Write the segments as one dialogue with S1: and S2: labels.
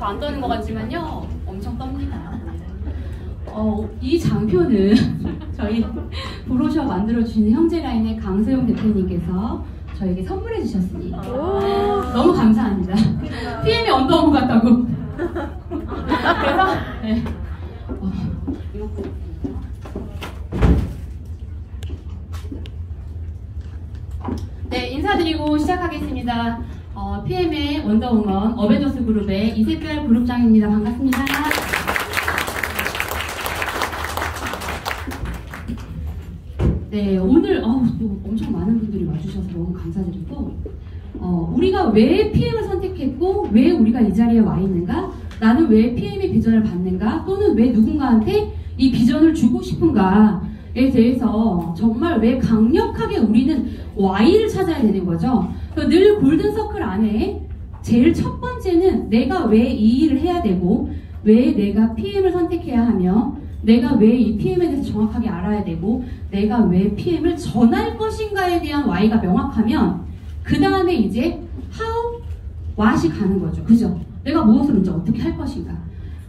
S1: 안 떠는 것 같지만요, 엄청 떱니다. 이 장표는 저희 브로셔 만들어주신 형제라인의 강세용 대표님께서 저에게 선물해 주셨습니다. 너무 감사합니다. PM이 언더운 것 같다고. 그래서 네. 네, 인사드리고 시작하겠습니다. PM의 원더우먼 어벤져스 그룹의 이세별 그룹장입니다. 반갑습니다. 네, 오늘 또 엄청 많은 분들이 와주셔서 너무 감사드리고, 우리가 왜 PM을 선택했고 왜 우리가 이 자리에 와 있는가, 나는 왜 PM의 비전을 받는가, 또는 왜 누군가한테 이 비전을 주고 싶은가에 대해서 정말 왜 강력하게 우리는 Y를 찾아야 되는 거죠. 늘 골든서클 안에 제일 첫 번째는 내가 왜 이 일을 해야 되고, 왜 내가 PM을 선택해야 하며, 내가 왜 이 PM에 대해서 정확하게 알아야 되고, 내가 왜 PM을 전할 것인가에 대한 Y가 명확하면 그 다음에 이제 How, What이 가는 거죠. 그죠? 내가 무엇을 이제 어떻게 할 것인가.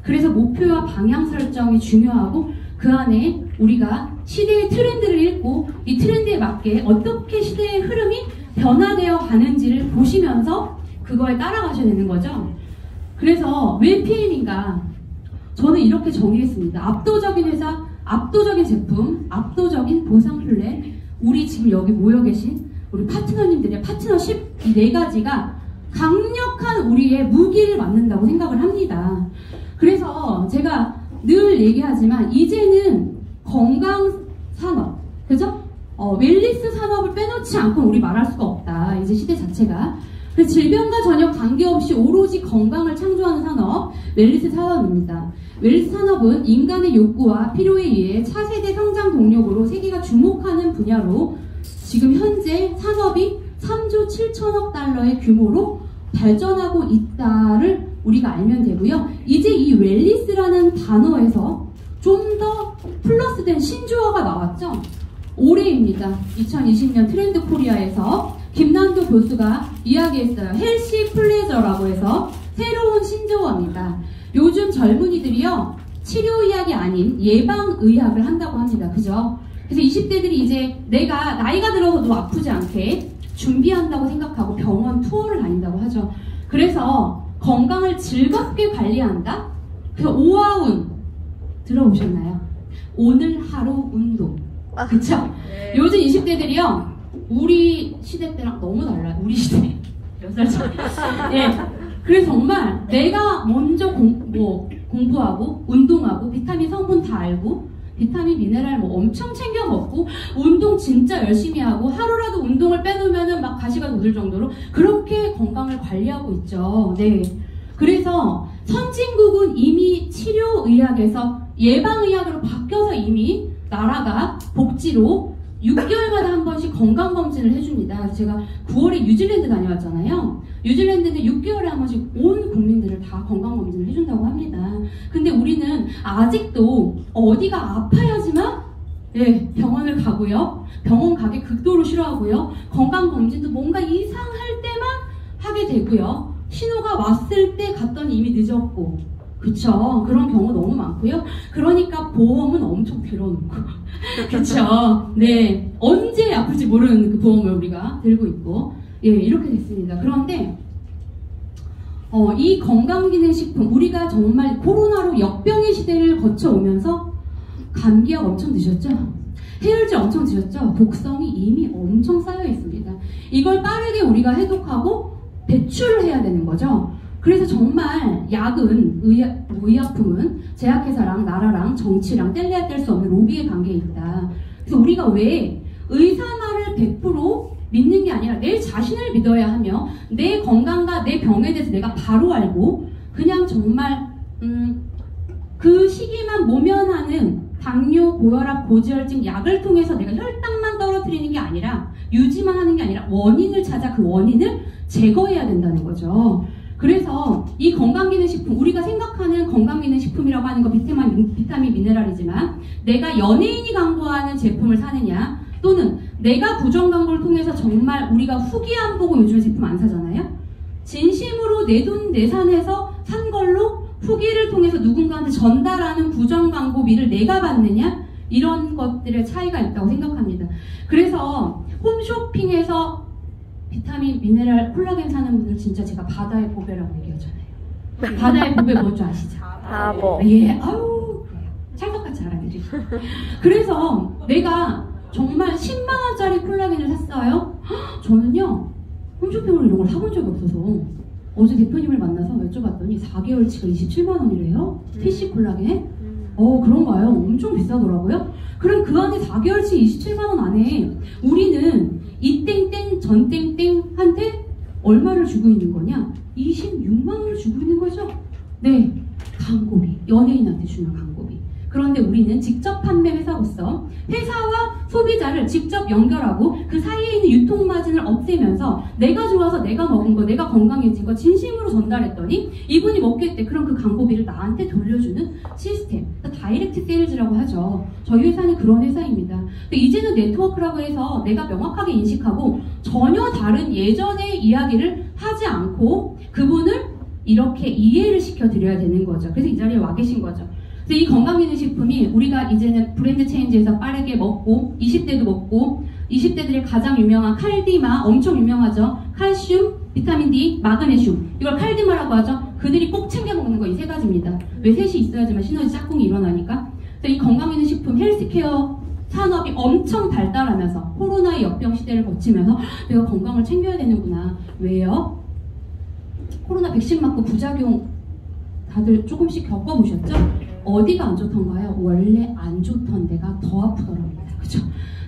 S1: 그래서 목표와 방향 설정이 중요하고, 그 안에 우리가 시대의 트렌드를 읽고 이 트렌드에 맞게 어떻게 시대의 흐름이 변화되어 가는지를 보시면서 그거에 따라가셔야 되는 거죠. 그래서 왜 PM인가? 저는 이렇게 정의했습니다. 압도적인 회사, 압도적인 제품, 압도적인 보상 플랜, 우리 지금 여기 모여 계신 우리 파트너님들의 파트너십, 이 네 가지가 강력한 우리의 무기를 맞는다고 생각을 합니다. 그래서 제가 늘 얘기하지만 이제는 건강 산업, 그죠? 웰니스 산업을 빼놓지 않고 우리 말할 수가 없다. 이제 시대 자체가. 그래서 질병과 전혀 관계없이 오로지 건강을 창조하는 산업, 웰니스 산업입니다. 웰니스 산업은 인간의 욕구와 필요에 의해 차세대 성장 동력으로 세계가 주목하는 분야로 지금 현재 산업이 3조 7천억 달러의 규모로 발전하고 있다를 우리가 알면 되고요. 이제 이 웰니스라는 단어에서 좀 더 플러스된 신조어가 나왔죠. 올해입니다. 2020년 트렌드 코리아에서 김난도 교수가 이야기했어요. 헬시 플레저라고 해서 새로운 신조어입니다. 요즘 젊은이들이요, 치료의학이 아닌 예방의학을 한다고 합니다. 그죠? 그래서 20대들이 이제 내가 나이가 들어서도 아프지 않게 준비한다고 생각하고 병원 투어를 다닌다고 하죠. 그래서 건강을 즐겁게 관리한다? 그래서 오아운 들어보셨나요? 오늘 하루 운동. 그쵸?
S2: 네.
S1: 요즘 20대들이요, 우리 시대 때랑 너무 달라요. 우리 시대. 몇 살 차이? 예. 그래서 정말 내가 먼저 공부하고, 운동하고, 비타민 성분 다 알고, 비타민, 미네랄 엄청 챙겨 먹고, 운동 진짜 열심히 하고, 하루라도 운동을 빼놓으면은 막 가시가 돋을 정도로 그렇게 건강을 관리하고 있죠. 네. 그래서 선진국은 이미 치료의학에서 예방의학으로 바뀌어서 이미 나라가 복지로 6개월마다 한 번씩 건강검진을 해줍니다. 제가 9월에 뉴질랜드 다녀왔잖아요. 뉴질랜드는 6개월에 한 번씩 온 국민들을 다 건강검진을 해준다고 합니다. 근데 우리는 아직도 어디가 아파야지만 네, 병원을 가고요. 병원 가기 극도로 싫어하고요. 건강검진도 뭔가 이상할 때만 하게 되고요. 신호가 왔을 때 갔더니 이미 늦었고, 그쵸? 그런 경우 너무 많고요. 그러니까 보험은 엄청 들어놓고, 그쵸? 네, 언제 아플지 모르는 그 보험을 우리가 들고 있고, 예, 이렇게 됐습니다. 그런데 이 건강기능식품, 우리가 정말 코로나로 역병의 시대를 거쳐오면서 감기약 엄청 드셨죠? 해열제 엄청 드셨죠? 독성이 이미 엄청 쌓여 있습니다. 이걸 빠르게 우리가 해독하고 배출을 해야 되는 거죠. 그래서 정말 약은, 의약품은 제약회사랑 나라랑 정치랑 뗄래야 뗄 수 없는 로비의 관계에 있다. 그래서 우리가 왜 의사 말을 100% 믿는 게 아니라 내 자신을 믿어야 하며, 내 건강과 내 병에 대해서 내가 바로 알고, 그냥 정말 그 시기만 모면하는 당뇨, 고혈압, 고지혈증 약을 통해서 내가 혈당만 떨어뜨리는 게 아니라, 유지만 하는 게 아니라 원인을 찾아 그 원인을 제거해야 된다는 거죠. 그래서 이 건강기능식품, 우리가 생각하는 건강기능식품이라고 하는 거 비타민, 미네랄이지만, 내가 연예인이 광고하는 제품을 사느냐, 또는 내가 부정 광고를 통해서 정말 우리가 후기 안 보고 요즘에 제품 안 사잖아요. 진심으로 내 돈 내산해서 산 걸로 후기를 통해서 누군가한테 전달하는 부정 광고비를 내가 받느냐? 이런 것들의 차이가 있다고 생각합니다. 그래서 홈쇼핑에서 비타민, 미네랄, 콜라겐 사는 분들 진짜 제가 바다의 보배라고 얘기하잖아요. 바다의 보배 뭔지 아시죠?
S2: 바보.
S1: 예, 아우, 그래요. 찰떡같이 알아들으시죠. 그래서 내가 정말 10만원짜리 콜라겐을 샀어요. 저는요, 홈쇼핑으로 이런 걸 사본 적이 없어서 어제 대표님을 만나서 여쭤봤더니 4개월치가 27만원이래요. PC 콜라겐. 그런가요? 엄청 비싸더라고요. 그럼 그 안에 4개월치 27만원 안에 우리는 이 땡땡 전 땡땡한테 얼마를 주고 있는 거냐? 26만원을 주고 있는 거죠? 네, 광고비. 연예인한테 주는 광고비. 그런데 우리는 직접 판매 회사로서 회사와 소비자를 직접 연결하고 그 사이에 있는 유통 마진을 없애면서 내가 좋아서 내가 먹은 거, 내가 건강해진 거 진심으로 전달했더니 이분이 먹겠대. 그럼 그 광고비를 나한테 돌려주는 시스템. 다이렉트 세일즈라고 하죠. 저희 회사는 그런 회사입니다. 이제는 네트워크라고 해서 내가 명확하게 인식하고 전혀 다른 예전의 이야기를 하지 않고 그분을 이렇게 이해를 시켜드려야 되는 거죠. 그래서 이 자리에 와 계신 거죠. 이 건강기능식품이 우리가 이제는 브랜드 체인지에서 빠르게 먹고 20대도 먹고 20대들의 가장 유명한 칼디마 엄청 유명하죠. 칼슘, 비타민 D, 마그네슘 이걸 칼디마라고 하죠. 그들이 꼭 챙겨 먹는 거 이 세 가지입니다. 왜 셋이 있어야지만 시너지 짝꿍이 일어나니까. 그래서 이 건강기능식품 헬스케어 산업이 엄청 발달하면서 코로나의 역병 시대를 거치면서 내가 건강을 챙겨야 되는구나. 왜요? 코로나 백신 맞고 부작용 다들 조금씩 겪어보셨죠? 어디가 안 좋던가요? 원래 안 좋던 데가 더 아프더랍니다. 그죠?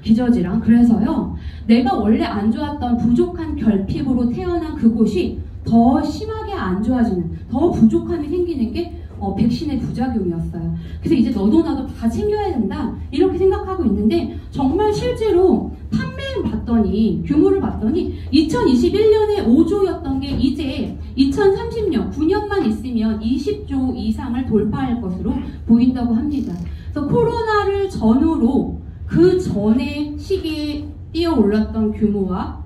S1: 기저질환. 그래서요, 내가 원래 안 좋았던 부족한 결핍으로 태어난 그곳이 더 심하게 안 좋아지는, 더 부족함이 생기는 게 백신의 부작용이었어요. 그래서 이제 너도 나도 다 챙겨야 된다 이렇게 생각하고 있는데 정말 실제로 판매를 봤더니 규모를 봤더니 2021년에 5조였던 게 이제 2030년 9년만 있으면 20조 이상을 돌파할 것으로 보인다고 합니다. 그래서 코로나를 전후로 그 전에 시기에 뛰어올랐던 규모와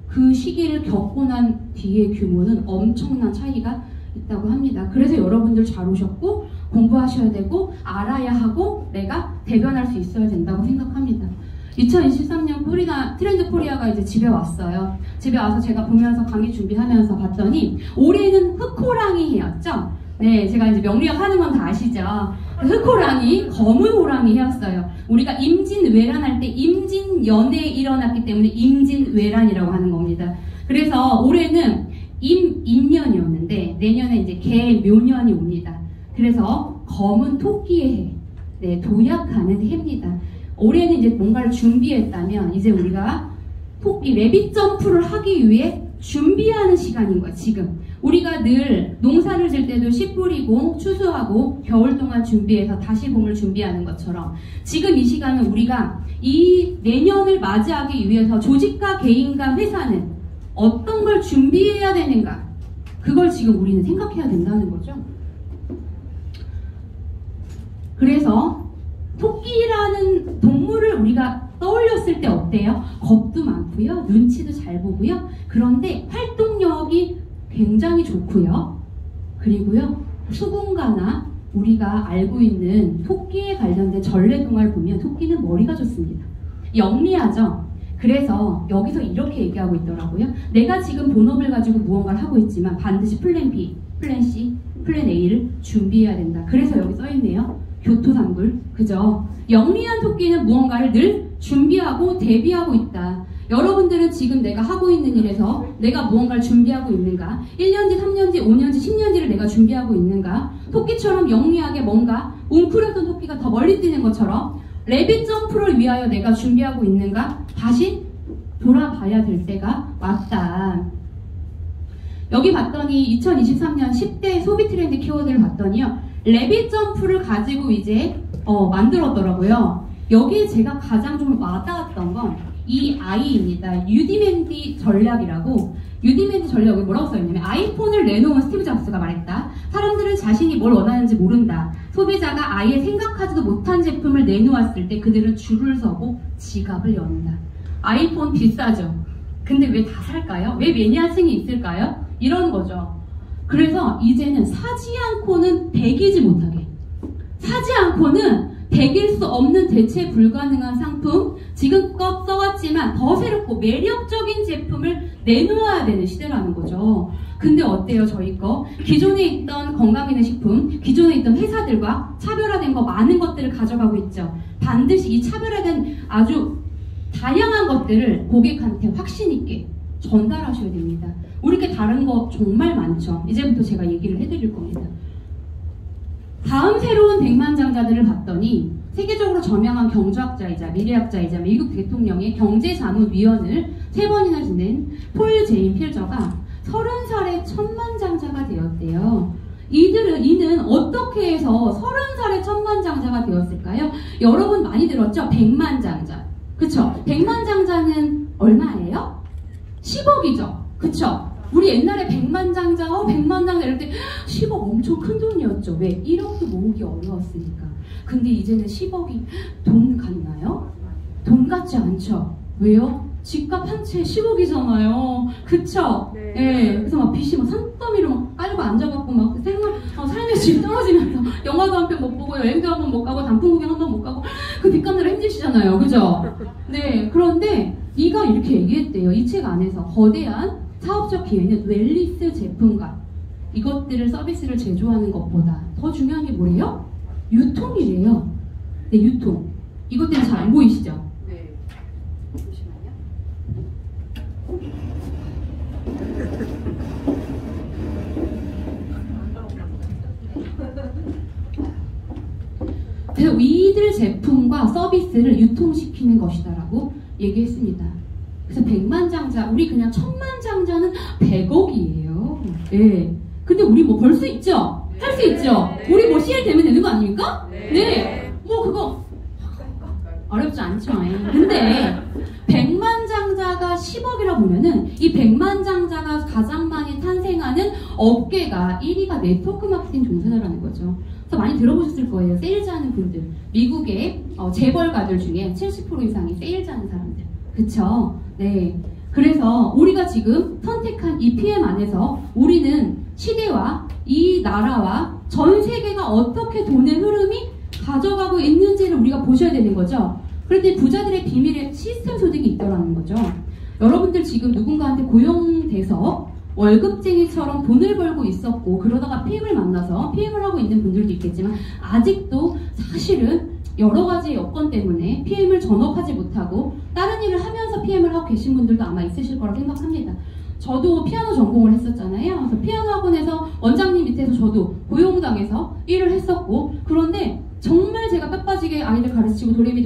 S1: 그 시기를 겪고 난 뒤의 규모는 엄청난 차이가 있다고 합니다. 그래서 여러분들 잘 오셨고 공부하셔야 되고 알아야 하고 내가 대변할 수 있어야 된다고 생각합니다. 2023년 트렌드 코리아가 이제 집에 왔어요. 집에 와서 제가 보면서 강의 준비하면서 봤더니 올해는 흑호랑이 해였죠? 네, 제가 이제 명리학 하는 건 다 아시죠? 흑호랑이, 검은 호랑이 해였어요. 우리가 임진왜란 할 때 임진연에 일어났기 때문에 임진왜란이라고 하는 겁니다. 그래서 올해는 임년이었는데 내년에 이제 개묘년이 옵니다. 그래서 검은 토끼의 해, 네, 도약하는 해입니다. 올해는 이제 뭔가를 준비했다면 이제 우리가 토끼 레빗 점프를 하기 위해 준비하는 시간인 거야. 지금 우리가 늘 농사를 질 때도 씨 뿌리고 추수하고 겨울 동안 준비해서 다시 봄을 준비하는 것처럼 지금 이 시간은 우리가 이 내년을 맞이하기 위해서 조직과 개인과 회사는 어떤 걸 준비해야 되는가, 그걸 지금 우리는 생각해야 된다는 거죠. 그래서 토끼라는 동물을 우리가 떠올렸을 때 어때요? 겁도 많고요, 눈치도 잘 보고요, 그런데 활동력이 굉장히 좋고요, 그리고요 수군가나 우리가 알고 있는 토끼에 관련된 전래동화를 보면 토끼는 머리가 좋습니다. 영리하죠. 그래서 여기서 이렇게 얘기하고 있더라고요. 내가 지금 본업을 가지고 무언가를 하고 있지만 반드시 플랜 B, 플랜 C, 플랜 A를 준비해야 된다. 그래서 여기 써있네요. 교토상불. 그죠? 영리한 토끼는 무언가를 늘 준비하고 대비하고 있다. 여러분들은 지금 내가 하고 있는 일에서 내가 무언가를 준비하고 있는가? 1년지, 3년지, 5년지, 10년지를 내가 준비하고 있는가? 토끼처럼 영리하게 뭔가 웅크렸던 토끼가 더 멀리 뛰는 것처럼 레빗 점프를 위하여 내가 준비하고 있는가? 다시 돌아봐야 될 때가 왔다. 여기 봤더니 2023년 10대 소비 트렌드 키워드를 봤더니요, 레빗 점프를 가지고 이제 만들었더라고요. 여기에 제가 가장 좀 와닿았던 건 이 아이입니다. 유디맨디 전략이라고. 유디맨디 전략이 뭐라고 써있냐면, 아이폰을 내놓은 스티브 잡스가 말했다. 사람들은 자신이 뭘 원하는지 모른다. 소비자가 아예 생각하지도 못한 제품을 내놓았을 때 그들은 줄을 서고 지갑을 연다. 아이폰 비싸죠. 근데 왜 다 살까요? 왜 매니아층이 있을까요? 이런 거죠. 그래서 이제는 사지 않고는 배기지 못하게, 사지 않고는 배길 수 없는 대체 불가능한 상품, 지금껏 써왔지만 더 새롭고 매력적인 제품을 내놓아야 되는 시대라는 거죠. 근데 어때요, 저희 거? 기존에 있던 건강기능식품, 기존에 있던 회사들과 차별화된 거 많은 것들을 가져가고 있죠. 반드시 이 차별화된 아주 다양한 것들을 고객한테 확신 있게 전달하셔야 됩니다. 우리께 다른 거 정말 많죠. 이제부터 제가 얘기를 해드릴 겁니다. 다음 새로운 백만장자들을 봤더니 세계적으로 저명한 경제학자이자 미래학자이자 미국 대통령의 경제자문위원을 3번이나 지낸 폴 제인 필저가 30살에 천만장자가 되었대요. 이는 어떻게 해서 30살에 천만장자가 되었을까요? 여러분 많이 들었죠? 백만장자. 그쵸? 백만장자는 얼마예요? 10억이죠? 그쵸? 우리 옛날에 백만장자, 백만장자 이럴 때 10억 엄청 큰 돈이었죠. 왜? 1억도 모으기 어려웠으니까. 근데 이제는 10억이 돈 같나요? 돈 같지 않죠? 왜요? 집값 한 채 10억이잖아요. 그쵸?
S2: 네.
S1: 예. 그래서 막 빚이 막 산더미로 막 깔고 앉아갖고 막 삶의 질 떨어지면서 영화도 한 편 못 보고 여행도 한 번 못 가고 단풍 구경 한 번 못 가고 그 빚 갚느라 힘드시잖아요. 그죠? 네. 그런데 이가 이렇게 얘기했대요. 이 책 안에서 거대한 사업적 기회는 웰리스 제품과 이것들을 서비스를 제조하는 것보다 더 중요한 게 뭐래요? 유통이래요. 네, 유통. 이것 때문에 잘 안 보이시죠?
S2: 네. 잠시만요.
S1: 그래서 이들 제품과 서비스를 유통시키는 것이다라고 얘기했습니다. 그래서 백만장자, 우리 그냥 천만장자는 100억이에요. 네. 근데 우리 뭐 벌 수 있죠? 할 수 있죠? 우리 뭐 CL 되면 되는 거 아닙니까? 네. 뭐 그거 어렵지 않죠. 근데 백만장자가 10억이라 보면은 이 백만장자가 가장 많이 탄생하는 업계가 1위가 네트워크 마케팅 종사자라는 거죠. 그래서 많이 들어보셨을 거예요. 세일즈 하는 분들. 미국의 재벌가들 중에 70% 이상이 세일즈 하는 사람들. 그쵸? 네. 그래서 우리가 지금 선택한 이 PM 안에서 우리는 시대와 이 나라와 전 세계가 어떻게 돈의 흐름이 가져가고 있는지를 우리가 보셔야 되는 거죠. 그런데 부자들의 비밀에 시스템 소득이 있더라는 거죠. 여러분들 지금 누군가한테 고용돼서 월급쟁이처럼 돈을 벌고 있었고 그러다가 PM을 만나서 PM을 하고 있는 분들도 있겠지만 아직도 사실은 여러 가지 여건 때문에 PM을 전업하지 못하고 다른 일을 하면서 PM을 하고 계신 분들도 아마 있으실 거라 생각합니다. 저도 피아노 전공을 했었잖아요. 그래서 피아노 학원에서 원장님 밑에서 저도 고용당해서 일을 했었고, 그런데 정말 제가 빽빠지게 아이들 가르치고 도레미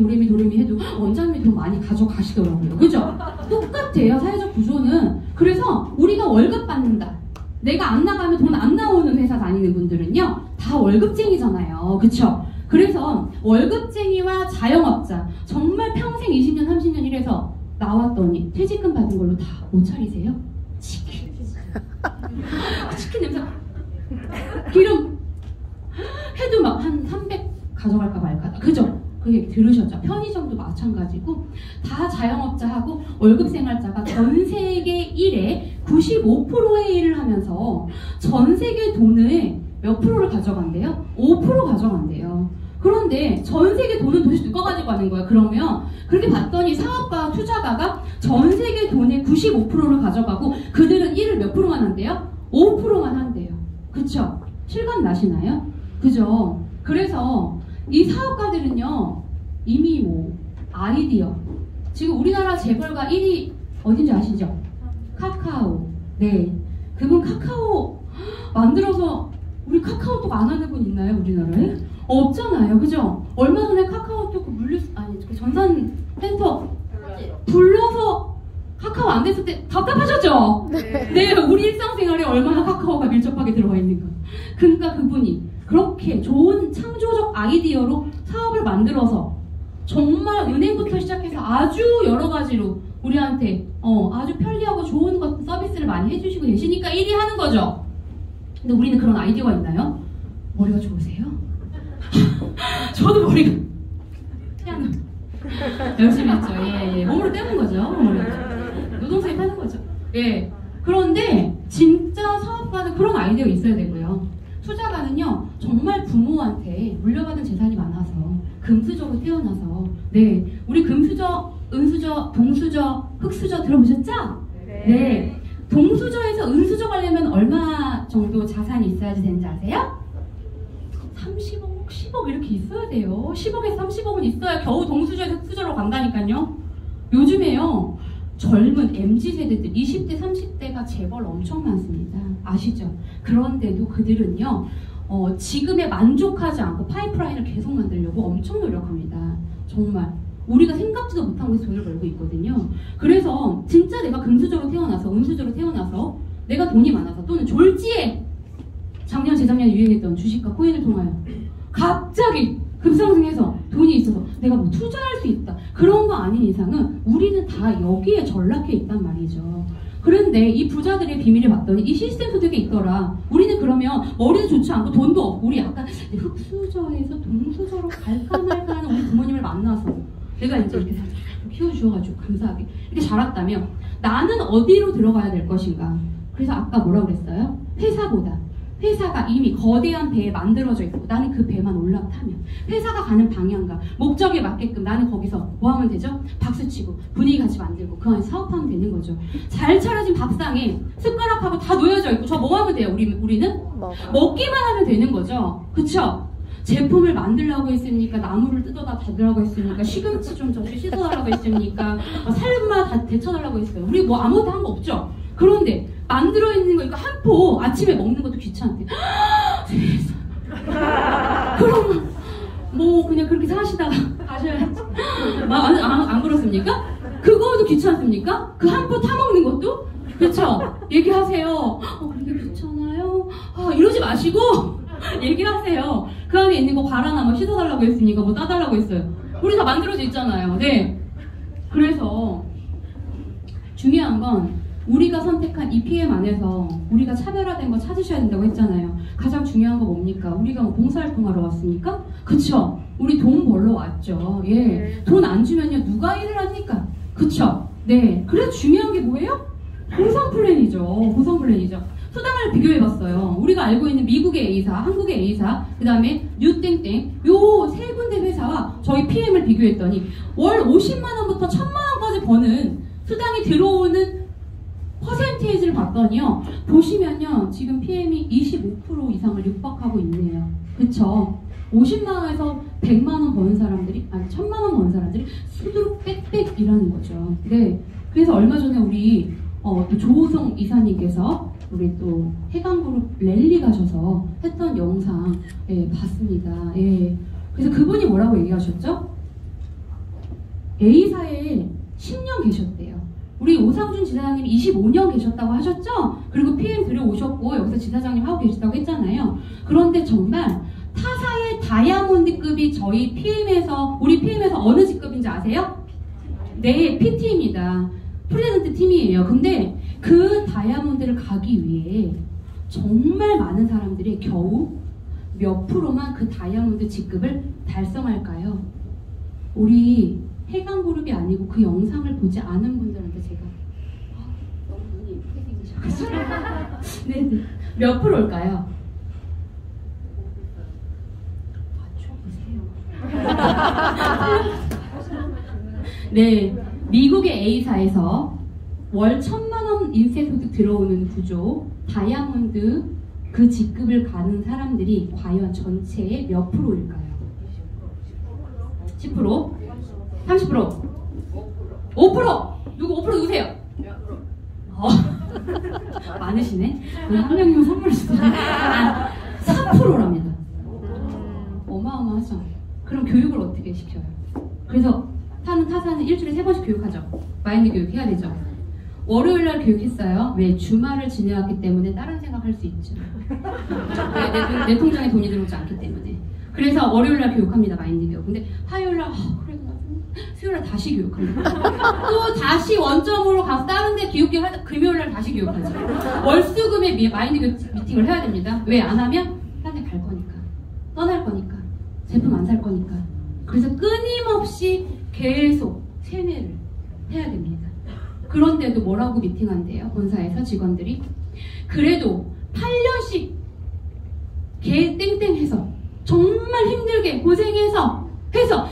S1: 해도 원장님이 돈 많이 가져가시더라고요. 그죠? 똑같아요, 사회적 구조는. 그래서 우리가 월급 받는다, 내가 안 나가면 돈 안 나오는 회사 다니는 분들은요 다 월급쟁이잖아요. 그쵸? 그래서 월급쟁이와 자영업자, 정말 평생 20년 30년 일해서 나왔더니 퇴직금 받은 걸로 다 못 차리세요? 치킨 냄새, 기름 해도 막 한 300 가져갈까 말까. 그죠? 그 얘기 들으셨죠? 편의점도 마찬가지고 다 자영업자하고 월급생활자가 전 세계 일의 95%의 일을 하면서 전 세계 돈의 몇 프로를 가져간대요? 5% 가져간대요. 그런데 전 세계 돈은 도대체 누가 가지고 가는 거야? 그러면 그렇게 봤더니 사업가, 투자가가 전 세계 돈의 95%를 가져가고 그들은 일을 몇 프로만 한대요? 5%만 한대요. 그쵸? 실감 나시나요? 그죠? 그래서 이 사업가들은요 이미 뭐 아이디어, 지금 우리나라 재벌가 1위 어딘지 아시죠? 카카오. 네, 그분 카카오 만들어서 우리 카카오톡 안 하는 분 있나요? 우리나라에? 없잖아요. 그죠? 얼마 전에 카카오톡 그 전산 센터 불러서 카카오 안 됐을 때 답답하셨죠? 네, 우리 일상생활에 얼마나 카카오가 밀접하게 들어가 있는가. 그러니까 그분이 그렇게 좋은 창조적 아이디어로 사업을 만들어서 정말 은행부터 시작해서 아주 여러 가지로 우리한테 아주 편리하고 좋은 것, 서비스를 많이 해주시고 계시니까 1위 하는 거죠. 근데 우리는 그런 아이디어가 있나요? 머리가 좋으세요? 저도 머리가 그냥 열심히 했죠. 예. 몸으로 떼는 거죠. 노동수입 하는 거죠. 예. 그런데 진짜 사업 생각하는 그런 아이디어 있어야 되고요. 투자가는요, 정말 부모한테 물려받은 재산이 많아서, 금수저로 태어나서, 네, 우리 금수저, 은수저, 동수저, 흑수저 들어보셨죠? 네. 동수저에서 은수저 가려면 얼마 정도 자산이 있어야지 되는지 아세요? 30억, 10억 이렇게 있어야 돼요. 10억에서 30억은 있어야 겨우 동수저에서 흑수저로 간다니까요. 요즘에요, 젊은 MZ세대들 20대, 30대가 재벌 엄청 많습니다. 아시죠? 그런데도 그들은요, 지금에 만족하지 않고 파이프라인을 계속 만들려고 엄청 노력합니다. 정말. 우리가 생각지도 못한 곳에서 돈을 벌고 있거든요. 그래서 진짜 내가 금수저로 태어나서, 은수저로 태어나서, 내가 돈이 많아서, 또는 졸지에 작년, 재작년에 유행했던 주식과 코인을 통하여 갑자기 급상승해서 돈이 있어서 내가 뭐 투자할 수 있다. 그런 거 아닌 이상은 우리는 다 여기에 전락해 있단 말이죠. 그런데 이 부자들의 비밀을 봤더니 이 시스템 소득에 있더라. 우리는 그러면 머리도 좋지 않고 돈도 없고 우리 약간 흑수저에서 동수저로 갈까 말까 하는 우리 부모님을 만나서 내가 이제 이렇게 키워주셔가지고 감사하게 이렇게 자랐다면 나는 어디로 들어가야 될 것인가. 그래서 아까 뭐라고 그랬어요? 회사가 이미 거대한 배에 만들어져 있고 나는 그 배만 올라타면 회사가 가는 방향과 목적에 맞게끔 나는 거기서 뭐 하면 되죠? 박수치고 분위기 같이 만들고 그 안에 사업하면 되는 거죠. 잘 차려진 밥상에 숟가락하고 다 놓여져 있고 저 뭐 하면 돼요? 우리는? 먹기만 하면 되는 거죠. 그쵸? 제품을 만들려고 했으니까 나무를 뜯어다 달라고 했으니까 시금치 좀 저기 씻어달라고 했으니까 살마 다 데쳐달라고 했어요. 우리 뭐 아무것도 한 거 없죠? 그런데 만들어 있는 거 이거 한 포 아침에 먹는 것도 귀찮대. 세상. 그럼 뭐 그냥 그렇게 사시다가 가셔야지. 안 그렇습니까? 그거도 귀찮습니까? 그 한 포 타 먹는 것도? 그쵸? 얘기하세요. 그렇게 귀찮아요? 이러지 마시고 얘기하세요. 그 안에 있는 거 과라나 뭐 씻어달라고 했으니까 뭐 따달라고 했어요. 우리 다 만들어져 있잖아요. 네. 그래서 중요한 건 우리가 선택한 이 PM 안에서 우리가 차별화된 거 찾으셔야 된다고 했잖아요. 가장 중요한 거 뭡니까? 우리가 뭐 봉사활동하러 왔습니까? 그쵸? 우리 돈 벌러 왔죠. 예. 돈 안 주면요 누가 일을 합니까? 그쵸? 네. 그래서 중요한 게 뭐예요? 보상 플랜이죠. 수당을 비교해봤어요. 우리가 알고 있는 미국의 A사, 한국의 A사, 그 다음에 뉴땡땡 요 세 군데 회사와 저희 PM을 비교했더니 월 50만원부터 1000만원까지 버는 수당이 들어오는 퍼센테이지를 봤더니요. 보시면요. 지금 PM이 25% 이상을 육박하고 있네요. 그쵸? 50만원에서 100만원 버는 사람들이, 아니 1000만원 버는 사람들이 수두룩 빽빽 일하는 거죠. 네. 그래서 얼마 전에 우리 또 조호성 이사님께서 우리 또 해강그룹 랠리 가셔서 했던 영상 봤습니다. 예. 그래서 그분이 뭐라고 얘기하셨죠? A사에 10년 계셨대요. 우리 오상준 지사장님이 25년 계셨다고 하셨죠? 그리고 PM 들여오셨고 여기서 지사장님 하고 계셨다고 했잖아요. 그런데 정말 타사의 다이아몬드급이 저희 PM에서 우리 PM에서 어느 직급인지 아세요? 네, PT입니다. 프레젠트 팀이에요. 근데 그 다이아몬드를 가기 위해 정말 많은 사람들이 겨우 몇 프로만 그 다이아몬드 직급을 달성할까요? 우리 해강그룹이 아니고 그 영상을 보지 않은 분들한테 제가 너무 눈이 예쁘게 생기셔가지고 네, 몇 프로일까요? 맞춰보세요. 네, 미국의 A사에서 월 1000만원 인쇄소득 들어오는 구조 다이아몬드 그 직급을 가는 사람들이 과연 전체의 몇 프로일까요? 10%? 30%? 5%? 누구 5% 누구세요? 많으시네? 한 명이면 선물 주세요. 3%랍니다. 어마어마하죠? 그럼 교육을 어떻게 시켜요? 그래서 타사는 일주일에 3번씩 교육하죠. 마인드 교육 해야 되죠. 월요일날 교육했어요. 왜? 주말을 지내왔기 때문에 다른 생각할 수 있죠. 내 통장에 돈이 들어오지 않기 때문에. 그래서 월요일날 교육합니다. 마인드 교육. 근데 화요일날 그래도 수요일날 다시 교육합니다. 또 다시 원점으로 가서 다른 데 교육기 금요일날 다시 교육하죠. 월수금의 마인드 교육 미팅을 해야 됩니다. 왜? 안 하면 딴 데 갈 거니까. 떠날 거니까. 제품 안 살 거니까. 그래서 끊임없이 계속 세뇌를 해야 됩니다. 그런데도 뭐라고 미팅한대요? 본사에서 직원들이. 그래도 8년씩 개 땡땡해서 정말 힘들게 고생해서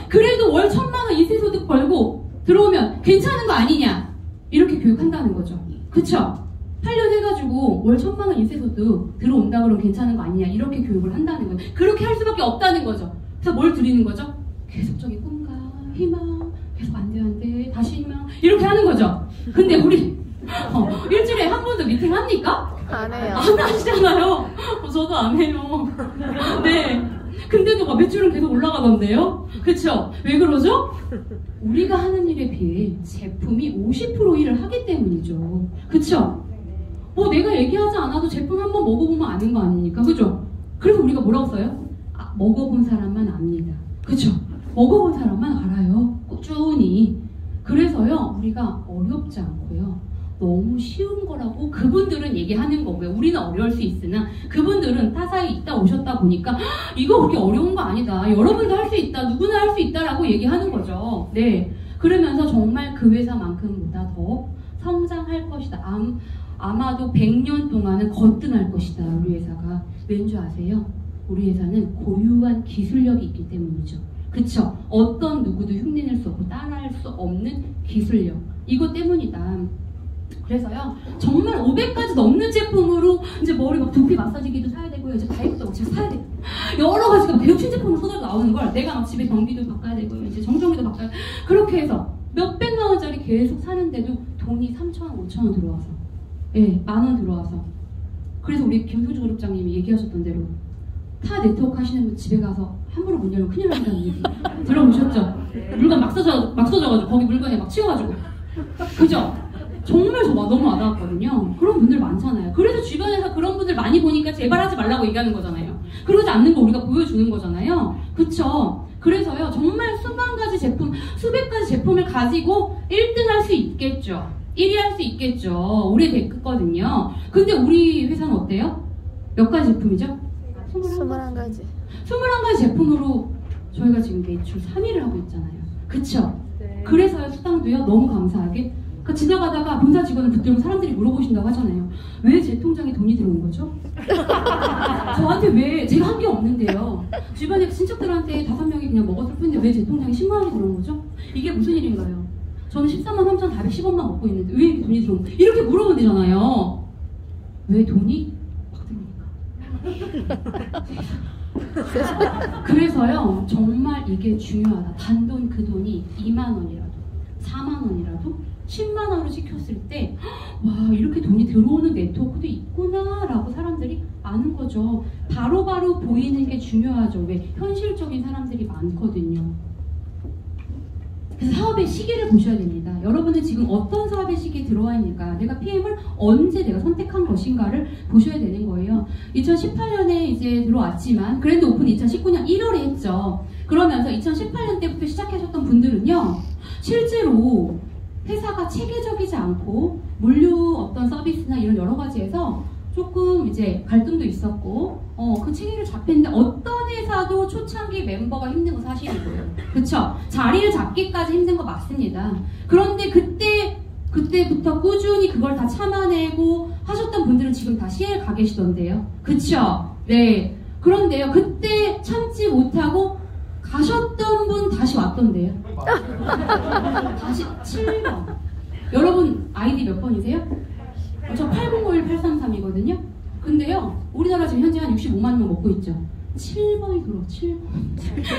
S1: 그래도 월 1,000만 원 인세소득 벌고 들어오면 괜찮은 거 아니냐 이렇게 교육한다는 거죠. 그쵸? 8년 해가지고 월 1,000만 원 인세소득 들어온다 그러면 괜찮은 거 아니냐 이렇게 교육을 한다는 거예요. 그렇게 할 수밖에 없다는 거죠. 그래서 뭘 드리는 거죠? 계속적인 꿈과 희망, 계속 안 돼, 다시 희망 이렇게 하는 거죠. 근데 우리 일주일에 한 번도 미팅 합니까?
S3: 안 해요.
S1: 안 하시잖아요. 저도 안 해요. 네. 근데도 막 매출은 계속 올라가던데요? 그쵸? 왜 그러죠? 우리가 하는 일에 비해 제품이 50% 일을 하기 때문이죠. 그쵸? 내가 얘기하지 않아도 제품 한번 먹어보면 아는 거 아니니까. 그죠? 그래서 우리가 뭐라고 써요? 먹어본 사람만 압니다. 그쵸? 먹어본 사람만 알아요. 꾸준히. 그래서요, 우리가 어렵지 않고요. 너무 쉬운 거라고 그분들은 얘기하는 거고요. 우리는 어려울 수 있으나 그분들은 타사에 있다 오셨다 보니까 이거 그렇게 어려운 거 아니다. 여러분도 할 수 있다. 누구나 할 수 있다라고 얘기하는 거죠. 네. 그러면서 정말 그 회사만큼보다 더 성장할 것이다. 아마도 100년 동안은 거뜬할 것이다. 우리 회사가. 왠지 아세요? 우리 회사는 고유한 기술력이 있기 때문이죠. 그쵸? 어떤 누구도 흉내낼 수 없고 따라할 수 없는 기술력. 이것 때문이다. 그래서요, 정말 500가지 넘는 제품으로 이제 머리 막 두피 마사지기도 사야 되고요. 이제 다이어트도 막 제가 사야 되고. 여러 가지가 막 대육 신제품으로 쏟아져 나오는 걸 내가 막 집에 변기도 바꿔야 되고요. 이제 정전기도 바꿔야 되고. 그렇게 해서 몇백만 원짜리 계속 사는데도 돈이 3,000원, 5,000원 들어와서. 예, 10,000원 들어와서. 그래서 우리 김소주 그룹장님이 얘기하셨던 대로 타 네트워크 하시는 분 집에 가서 함부로 문 열면 큰일 난다는 얘기 들어보셨죠? 물건 막 써져가지고 거기 물건에 막 치워가지고. 그죠? 정말 저 너무 와닿았거든요. 그런 분들 많잖아요. 그래서 주변에서 그런 분들 많이 보니까 제발 하지 말라고 얘기하는 거잖아요. 그러지 않는 거 우리가 보여주는 거잖아요. 그쵸? 그래서요, 정말 수만 가지 제품, 수백 가지 제품을 가지고 1등 할 수 있겠죠. 1위 할 수 있겠죠. 우리 됐거든요. 근데 우리 회사는 어때요? 몇 가지 제품이죠?
S3: 21가지.
S1: 21가지 제품으로 저희가 지금 매출 3위를 하고 있잖아요. 그쵸?
S3: 네.
S1: 그래서요, 수당도요, 너무 감사하게. 지나가다가 본사 직원을 붙들고 사람들이 물어보신다고 하잖아요. 왜 제 통장에 돈이 들어온 거죠? 저한테 왜, 제가 한 게 없는데요. 주변에 친척들한테 5명이 그냥 먹었을 뿐인데 왜 제 통장에 10만 원이 들어온 거죠? 이게 무슨 일인가요? 저는 13만 3,410원만 먹고 있는데 왜 이렇게 돈이 들어온 거죠? 이렇게 물어보면 되잖아요. 왜 돈이 막 들어오니까. 그래서요, 정말 이게 중요하다. 단돈 그 돈이 2만 원이라도 4만 원이라도 10만 원으로 시켰을 때, 와, 이렇게 돈이 들어오는 네트워크도 있구나 라고 사람들이 아는 거죠. 바로바로 보이는 게 중요하죠. 왜? 현실적인 사람들이 많거든요. 그래서 사업의 시기를 보셔야 됩니다. 여러분은 지금 어떤 사업의 시기에 들어와 있는가, 내가 PM을 언제 내가 선택한 것인가를 보셔야 되는 거예요. 2018년에 이제 들어왔지만 그랜드 오픈 2019년 1월에 했죠. 그러면서 2018년 때부터 시작하셨던 분들은요, 실제로 회사가 체계적이지 않고 물류 어떤 서비스나 이런 여러 가지에서 조금 이제 갈등도 있었고, 그 체계를 잡혔는데 어떤 회사도 초창기 멤버가 힘든 거 사실이고요. 그쵸? 자리를 잡기까지 힘든 거 맞습니다. 그런데 그때부터 꾸준히 그걸 다 참아내고 하셨던 분들은 지금 다 시에 가 계시던데요. 그쵸? 네. 그런데요, 그때 참지 못하고 가셨던 분 다시 왔던데요. 다시 7번. 여러분 아이디 몇 번이세요? 저 8051833이거든요. 근데요, 우리나라 지금 현재 한 65만 명 먹고 있죠. 7번이 들어와.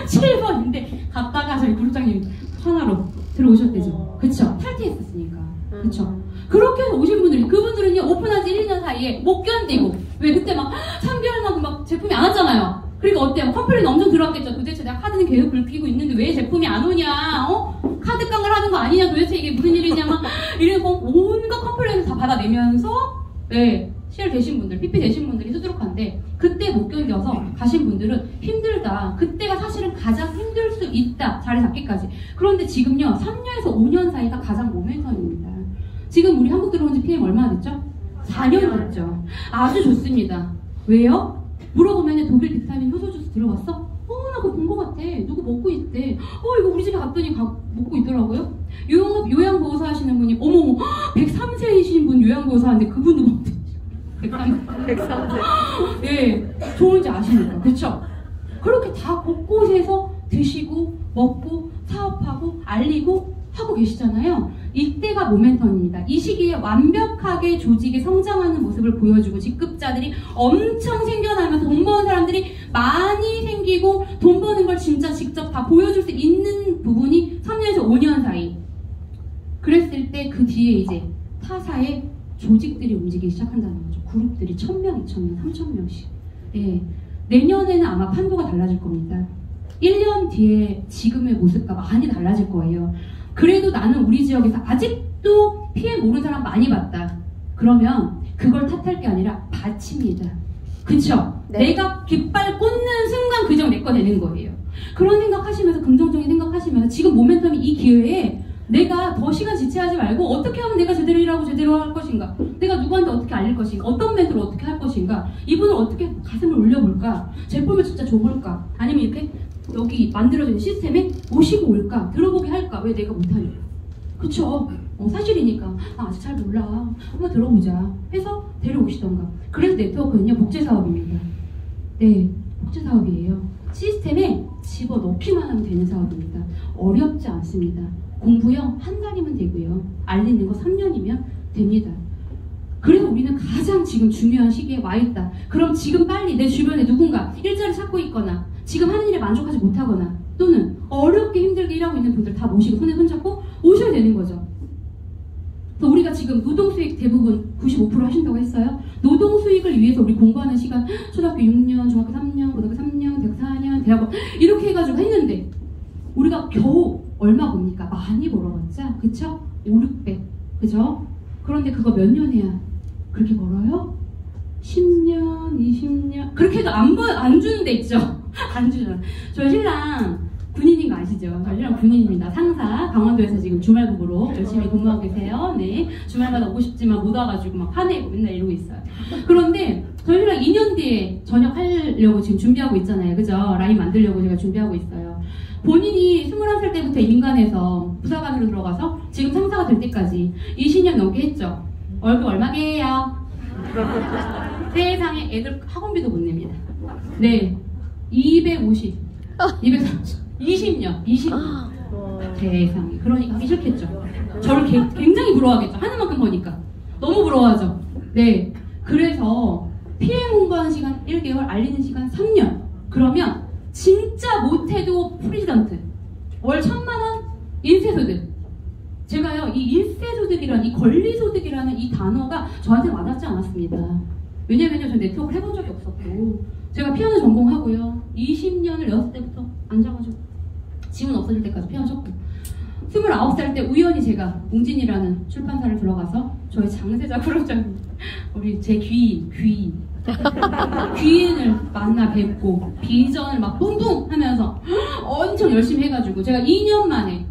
S1: 7번인데 갔다가 저희 그룹장님 하나로 들어오셨대죠. 그쵸? 탈퇴했었으니까. 그쵸? 그렇게 해서 오신 분들이, 그분들은요, 오픈한 지 1년 사이에 못 견디고, 왜 그때 막 3개월만 막 제품이 안 왔잖아요. 그러니까 어때요? 컴플레인 엄청 들어왔겠죠. 도대체 내가 카드는 계속 긁히고 있는데 왜 제품이 안 오냐? 카드 깡을 하는 거 아니냐? 도대체 이게 무슨 일이냐? 막 이런 거 온갖 컴플레인을 다 받아내면서, 네, CL 되신 분들, PP 되신 분들이 수두룩한데, 그때 못 견뎌서 가신 분들은 힘들다. 그때가 사실은 가장 힘들 수 있다. 자리 잡기까지. 그런데 지금요, 3년에서 5년 사이가 가장 모멘텀입니다. 지금 우리 한국 들어온 지 PM 얼마나 됐죠? 4년 됐죠. 아주 좋습니다. 왜요? 물어보면 독일 비타민 효소 주스 들어봤어? 나 그거 본 거 같아. 누구 먹고 있대. 이거 우리 집에 갔더니 먹고 있더라고요. 요양보호사 하시는 분이, 어머머, 103세이신 분 요양보호사 하는데 그분도 먹대.
S2: 103세.
S1: 예, 좋은지 아십니까? 그쵸? 그렇게 다 곳곳에서 드시고 먹고 사업하고 알리고 하고 계시잖아요. 이때가 모멘텀입니다. 이 시기에 완벽하게 조직이 성장하는 모습을 보여주고 직급자들이 엄청 생겨나면서 돈 버는 사람들이 많이 생기고 돈 버는 걸 진짜 직접 다 보여줄 수 있는 부분이 3년에서 5년 사이. 그랬을 때 그 뒤에 이제 타사의 조직들이 움직이기 시작한다는 거죠. 그룹들이 1000명, 2000명, 3000명씩. 예. 내년에는 아마 판도가 달라질 겁니다. 1년 뒤에 지금의 모습과 많이 달라질 거예요. 그래도 나는 우리 지역에서 아직도 피해 모르는 사람 많이 봤다. 그러면 그걸 탓할 게 아니라 받칩니다. 그쵸?
S2: 네.
S1: 내가 깃발 꽂는 순간 그 점 내 거 되는 거예요. 그런 생각하시면서 긍정적인 생각하시면서 지금 모멘텀이 이 기회에 내가 더 시간 지체하지 말고 어떻게 하면 내가 제대로 일하고 제대로 할 것인가, 내가 누구한테 어떻게 알릴 것인가, 어떤 멘트를 어떻게 할 것인가, 이분을 어떻게 가슴을 올려볼까, 제품을 진짜 줘볼까, 아니면 이렇게 여기 만들어진 시스템에 모시고 올까, 들어보게 할까, 왜 내가 못하냐. 그쵸? 사실이니까. 아직 잘 몰라. 한번 들어보자 해서 데려오시던가. 그래서 네트워크는요, 복제사업입니다. 네, 복제사업이에요. 시스템에 집어넣기만 하면 되는 사업입니다. 어렵지 않습니다. 공부요, 한 달이면 되고요. 알리는 거 3년이면 됩니다. 그래서 우리는 가장 지금 중요한 시기에 와 있다. 그럼 지금 빨리 내 주변에 누군가 일자리 찾고 있거나 지금 하는 일에 만족하지 못하거나 또는 어렵게 힘들게 일하고 있는 분들 다 모시고 손에 손잡고 오셔야 되는 거죠. 그래서 우리가 지금 노동수익 대부분 95% 하신다고 했어요. 노동수익을 위해서 우리 공부하는 시간 초등학교 6년, 중학교 3년, 고등학교 3년, 대학교 4년, 대학원 이렇게 해가지고 했는데 우리가 겨우 얼마 봅니까? 많이 벌어봤자 그쵸? 5, 600 그죠? 그런데 그거 몇 년 해야 그렇게 벌어요? 10년, 20년 그렇게 해도 안 주는 데 있죠? 안 주잖아. 저 신랑 군인인 거 아시죠? 저 신랑 군인입니다. 상사 강원도에서 지금 주말부부로 열심히 근무하고 계세요. 네, 주말마다 오고 싶지만 못 와가지고 막 화내고 맨날 이러고 있어요. 그런데 저희 신랑 2년 뒤에 전역하려고 지금 준비하고 있잖아요. 그죠? 라인 만들려고 제가 준비하고 있어요. 본인이 21살 때부터 민간에서 부사관으로 들어가서 지금 상사가 될 때까지 20년 넘게 했죠. 월급 얼마게요? 세상에 애들 학원비도 못 냅니다. 네, 250, 230, 20년. 세상에. 그러니까 하기 싫겠죠. 저를 굉장히 부러워하겠죠. 하는 만큼 보니까. 너무 부러워하죠. 네, 그래서 피해 공부하는 시간 1개월, 알리는 시간 3년. 그러면 진짜 못해도 프리지던트. 월 1000만원 인세소득. 제가요, 이 인세소득이라는, 이 권리소득이라는 이 단어가 저한테 와닿지 않았습니다. 왜냐면요, 전 네트워크를 해본 적이 없었고, 제가 피아노 전공하고요, 20년을 6살때부터 앉아가지고, 지문 없어질 때까지 피아노 쳤고, 29살 때 우연히 제가 웅진이라는 출판사를 들어가서, 저희 장세자 프로장, 우리 제 귀인을 만나 뵙고 비전을 막 뿡뿡 하면서 엄청 열심히 해가지고 제가 2년 만에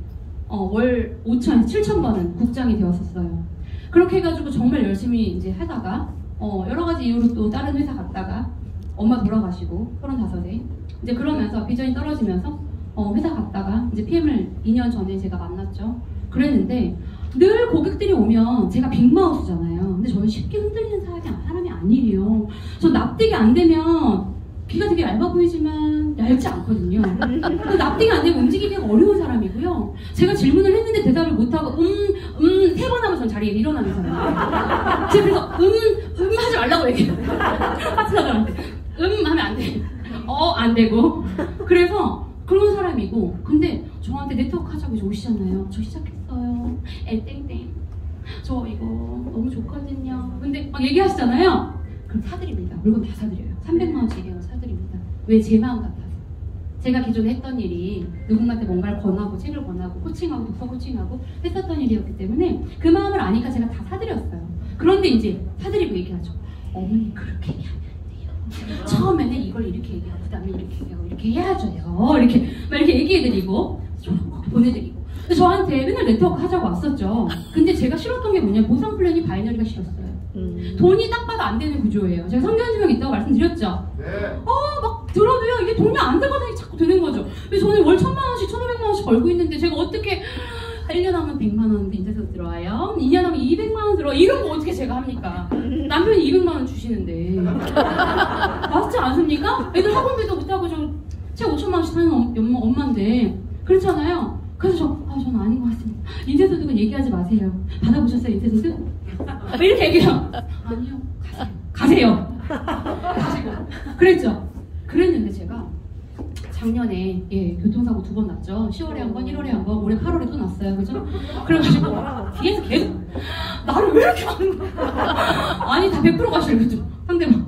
S1: 월 5천, 7천 번은 국장이 되었었어요. 그렇게 해가지고 정말 열심히 이제 하다가 여러 가지 이유로 또 다른 회사 갔다가 엄마 돌아가시고 35에 이제 그러면서 비전이 떨어지면서 회사 갔다가 이제 PM을 2년 전에 제가 만났죠. 그랬는데 늘 고객들이 오면 제가 빅마우스잖아요. 근데 저는 쉽게 흔들리는 사람이 아니에요. 전 납득이 안 되면 귀가 되게 얇아 보이지만 얇지 않거든요. 납득이 안 되면 움직이기가 어려운 사람이고요. 제가 질문을 했는데 대답을 못하고 3번 하면 전 자리에 일어나는 사람이에요. 제가 그래서 하지 말라고 얘기해요. 파트너들한테 하면 안 돼. 안 되고. 그래서 그런 사람이고, 근데 저한테 네트워크 하자고 이제 오시잖아요. 저 시작했어요. 땡땡. 저 이거 너무 좋거든요. 근데 막 얘기하시잖아요. 그럼 사드립니다. 물건 다 사드려요. 300만원씩이요 사드립니다. 왜? 제 마음 같아서. 제가 기존에 했던 일이 누군가한테 뭔가를 권하고 책을 권하고 코칭하고 독서 코칭하고 했었던 일이었기 때문에 그 마음을 아니까 제가 다 사드렸어요. 그런데 이제 사드리고 얘기하죠. 어머니 그렇게 얘기하면 처음에는 이걸 이렇게 얘기하고 그 다음에 이렇게 얘기하고 이렇게 해야죠요. 이렇게 얘기해드리고 보내드리고. 근데 저한테 맨날 네트워크 하자고 왔었죠. 근데 제가 싫었던 게 뭐냐면 보상 플랜이 바이너리가 싫었어요. 돈이 딱 봐도 안 되는 구조예요. 제가 성견지명 있다고 말씀드렸죠.
S3: 네.
S1: 막 들어도요 이게 돈이 안 들어가는 게 자꾸 드는 거죠. 근데 저는 월 1000만원씩 1500만원씩 벌고 있는데 제가 어떻게 1년 하면 100만 원 인쇄소 들어와요. 2년 하면 200만 원 들어와. 이런 거 어떻게 제가 합니까? 남편이 200만 원 주시는데. 맞지 않습니까? 애들 학원비도 못하고 책 5천만 원씩 사는 엄마인데. 그렇잖아요. 그래서 저는 아닌 것 같습니다. 인쇄소득은 얘기하지 마세요. 받아보셨어요, 인쇄소득? 이렇게 얘기해요. 아니요. 가세요. 가시고. 그랬죠. 그랬는데 제가 작년에 교통사고 2번 났죠. 10월에 한 번, 1월에 한 번, 올해 8월에 또 났어요. 그죠? 그래가지고 뒤에서 계속 나를 왜 이렇게 하는 거야? 아니 다 100% 가시려고 상대방.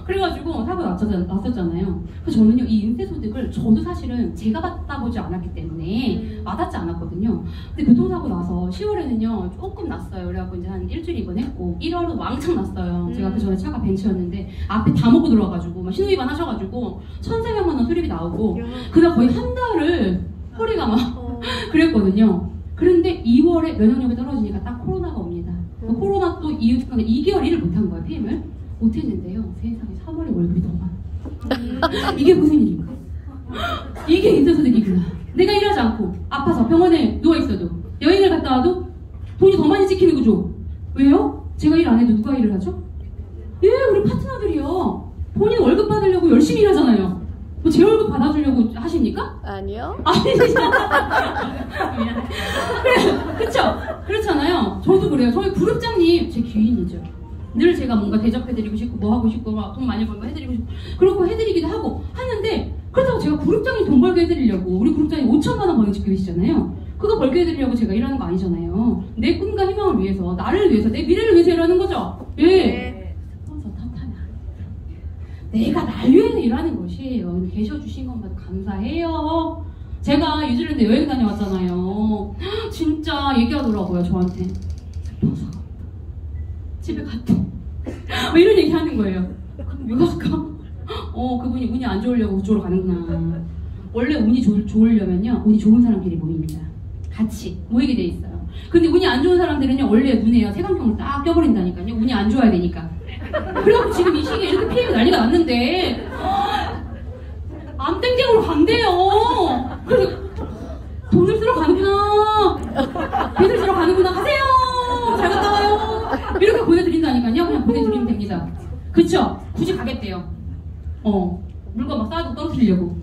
S1: 그래가지고 사고 났었잖아요. 그래서 저는요 이 인쇄소득을 저도 사실은 제가 받아보지 않았기 때문에 와닿지 않았거든요. 근데 교통사고 나서 10월에는요 조금 났어요. 그래갖고 이제 한 일주일 입원했고 1월은 왕창 났어요. 제가 그 전에 차가 벤츠였는데 앞에 다 먹고 들어와가지고 막 신호위반 하셔가지고 1,400만 원 수리비 나오고 그다음 거의 한 달을 허리가 막 그랬거든요. 그런데 2월에 면역력이 떨어지니까 딱 코로나가 옵니다. 코로나 또 2개월 일을 못한 거예요. PM을 못했는데요. 세상에 3월에 월급이 더 많아. 이게 무슨 일인가? 이게 인쇄소득이구나. 내가 일하지 않고 아파서 병원에 누워있어도 여행을 갔다 와도 돈이 더 많이 찍히는 거죠. 왜요? 제가 일 안 해도 누가 일을 하죠? 예, 우리 파트너들이요. 본인 월급 받으려고 열심히 일하잖아요. 뭐 제 월급 받아주려고 하십니까?
S3: 아니요.
S1: 아니죠. 그쵸? 그렇잖아요. 저도 그래요. 저희 그룹장님 제 귀인이죠. 늘 제가 뭔가 대접해드리고 싶고 뭐 하고 싶고 막 돈 많이 벌고 해드리고 싶고 그렇고 해드리기도 하고 하는데 그렇다고 제가 그룹장님 돈 벌게 해드리려고 우리 그룹장님 5천만 원 버는 직급이시잖아요. 그거 벌게 해드리려고 제가 일하는 거 아니잖아요. 내 꿈과 희망을 위해서 나를 위해서 내 미래를 위해서 일하는 거죠. 예. 스폰서 탓하면 내가 날 위해서 일하는 것이에요. 계셔주신 것만 감사해요. 제가 뉴질랜드 여행 다녀왔잖아요. 진짜 얘기하더라고요 저한테. 스폰서가 집에 갔대. 뭐 이런 얘기 하는 거예요. 왜 갔을까? 그분이 운이 안 좋으려고 그쪽으로 가는구나. 원래 운이 좋으려면요, 운이 좋은 사람끼리 모입니다. 같이 모이게 돼 있어요. 근데 운이 안 좋은 사람들은요, 원래 눈에요, 색안경을 딱 껴버린다니까요. 운이 안 좋아야 되니까. 그래갖고 지금 이 시기에 이렇게 피해가 난리가 났는데, 암땡땡으로 간대요. 그래서 돈을 쓰러 가는구나. 빚을 쓰러 가는구나. 가세요. 잘 갔다 와요. 이렇게 보내드린다니까요. 그냥 보내드리면 됩니다. 그쵸? 굳이 가겠대요. 물건 막 싸도 떨어뜨리려고.